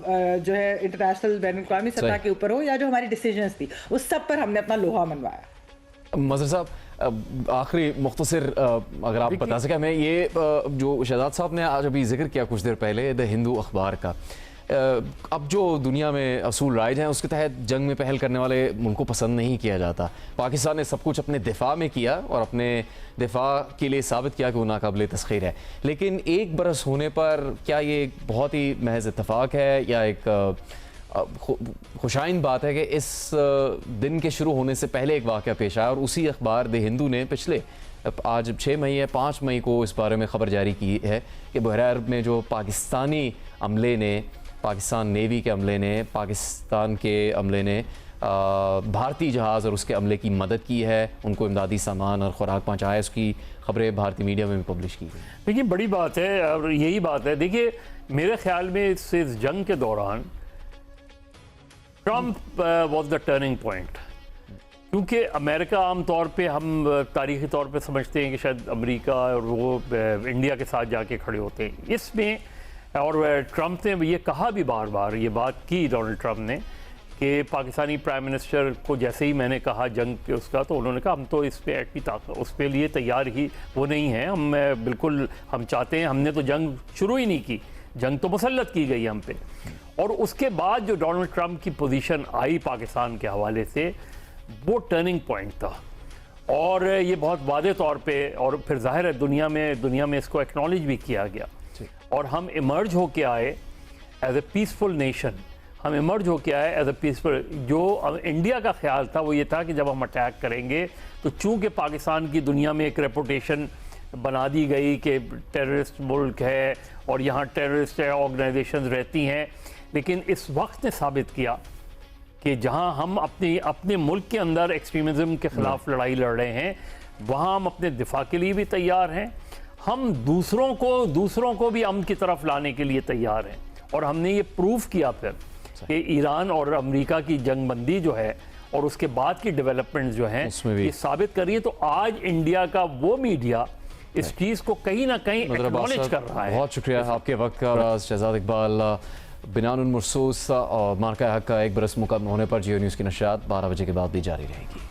जो है इंटरनेशनल बैनुल-अक़वामी सतह के ऊपर हो, या जो हमारी डिसीजंस थी, उस सब पर हमने अपना लोहा मनवाया। मज़हर साहब, आखिरी मुख्तसर अगर आप बता सकें हमें, ये जो शहजाद साहब ने आज अभी जिक्र किया कुछ देर पहले द हिंदू अखबार का, अब जो दुनिया में असूल राइज हैं उसके तहत जंग में पहल करने वाले मुल्क को पसंद नहीं किया जाता। पाकिस्तान ने सब कुछ अपने दिफा में किया और अपने दिफा के लिए साबित किया कि वो नाकाबिले तस्खीर है, लेकिन एक बरस होने पर क्या ये एक बहुत ही महज इत्तफाक है या एक खुशाइन बात है कि इस दिन के शुरू होने से पहले एक वाक़या पेश आया और उसी अखबार द हिंदू ने पिछले आज 6 मई या 5 मई को इस बारे में ख़बर जारी की है कि बहरा अरब में जो पाकिस्तानी अमले ने, पाकिस्तान नेवी के अमले ने, पाकिस्तान के अमले ने भारतीय जहाज़ और उसके अमले की मदद की है, उनको इमदादी सामान और खुराक पहुँचाया। उसकी खबरें भारतीय मीडिया में भी पब्लिश की गई। देखिए बड़ी बात है और यही बात है। देखिए मेरे ख्याल में इस जंग के दौरान Trump was the turning point, क्योंकि अमेरिका आमतौर पे हम तारीख़ी तौर पे समझते हैं कि शायद अमेरिका और वो इंडिया के साथ जाके खड़े होते हैं इसमें, और ट्रंप ने ये कहा भी बार बार, ये बात की डोनाल्ड ट्रंप ने कि पाकिस्तानी प्राइम मिनिस्टर को जैसे ही मैंने कहा जंग के उसका, तो उन्होंने कहा हम तो इस पे एटमी ताकत उस पे लिए तैयार ही वो नहीं हैं, हम बिल्कुल हम चाहते हैं, हमने तो जंग शुरू ही नहीं की, जंग तो मुसल्लत की गई हम पे। और उसके बाद जो डोनाल्ड ट्रंप की पोजीशन आई पाकिस्तान के हवाले से, वो टर्निंग पॉइंट था और ये बहुत वादे तौर पे, और फिर जाहिर है दुनिया में इसको एक्नॉलेज भी किया गया और हम इमर्ज होके आए एज ए पीसफुल नेशन। हम इमर्ज होके आए एज ए पीसफुल, जो इंडिया का ख्याल था वो ये था कि जब हम अटैक करेंगे तो चूँकि पाकिस्तान की दुनिया में एक रेपुटेशन बना दी गई कि टेररिस्ट मुल्क है और यहाँ टेररिस्ट ऑर्गेनाइजेशंस रहती हैं, लेकिन इस वक्त ने साबित किया कि जहाँ हम अपने मुल्क के अंदर एक्सट्रीमिज़म के ख़िलाफ़ लड़ाई लड़ रहे हैं, वहाँ हम अपने दिफा के लिए भी तैयार हैं, हम दूसरों को भी अमन की तरफ लाने के लिए तैयार हैं, और हमने ये प्रूव किया फिर कि ईरान और अमेरिका की जंगबंदी जो है और उसके बाद की डेवलपमेंट जो है उसमें भी ये साबित कर रही है। तो आज इंडिया का वो मीडिया इस चीज को कहीं ना कहीं एक्नॉलेज कर रहा है। बहुत शुक्रिया आपके वक्त का शहजाद इकबाल। बिनानुल मरसूस और मार्का हक का 1 बरस मुकम्मल होने पर जियो न्यूज़ की नशरियात 12 बजे के बाद भी जारी रहेगी।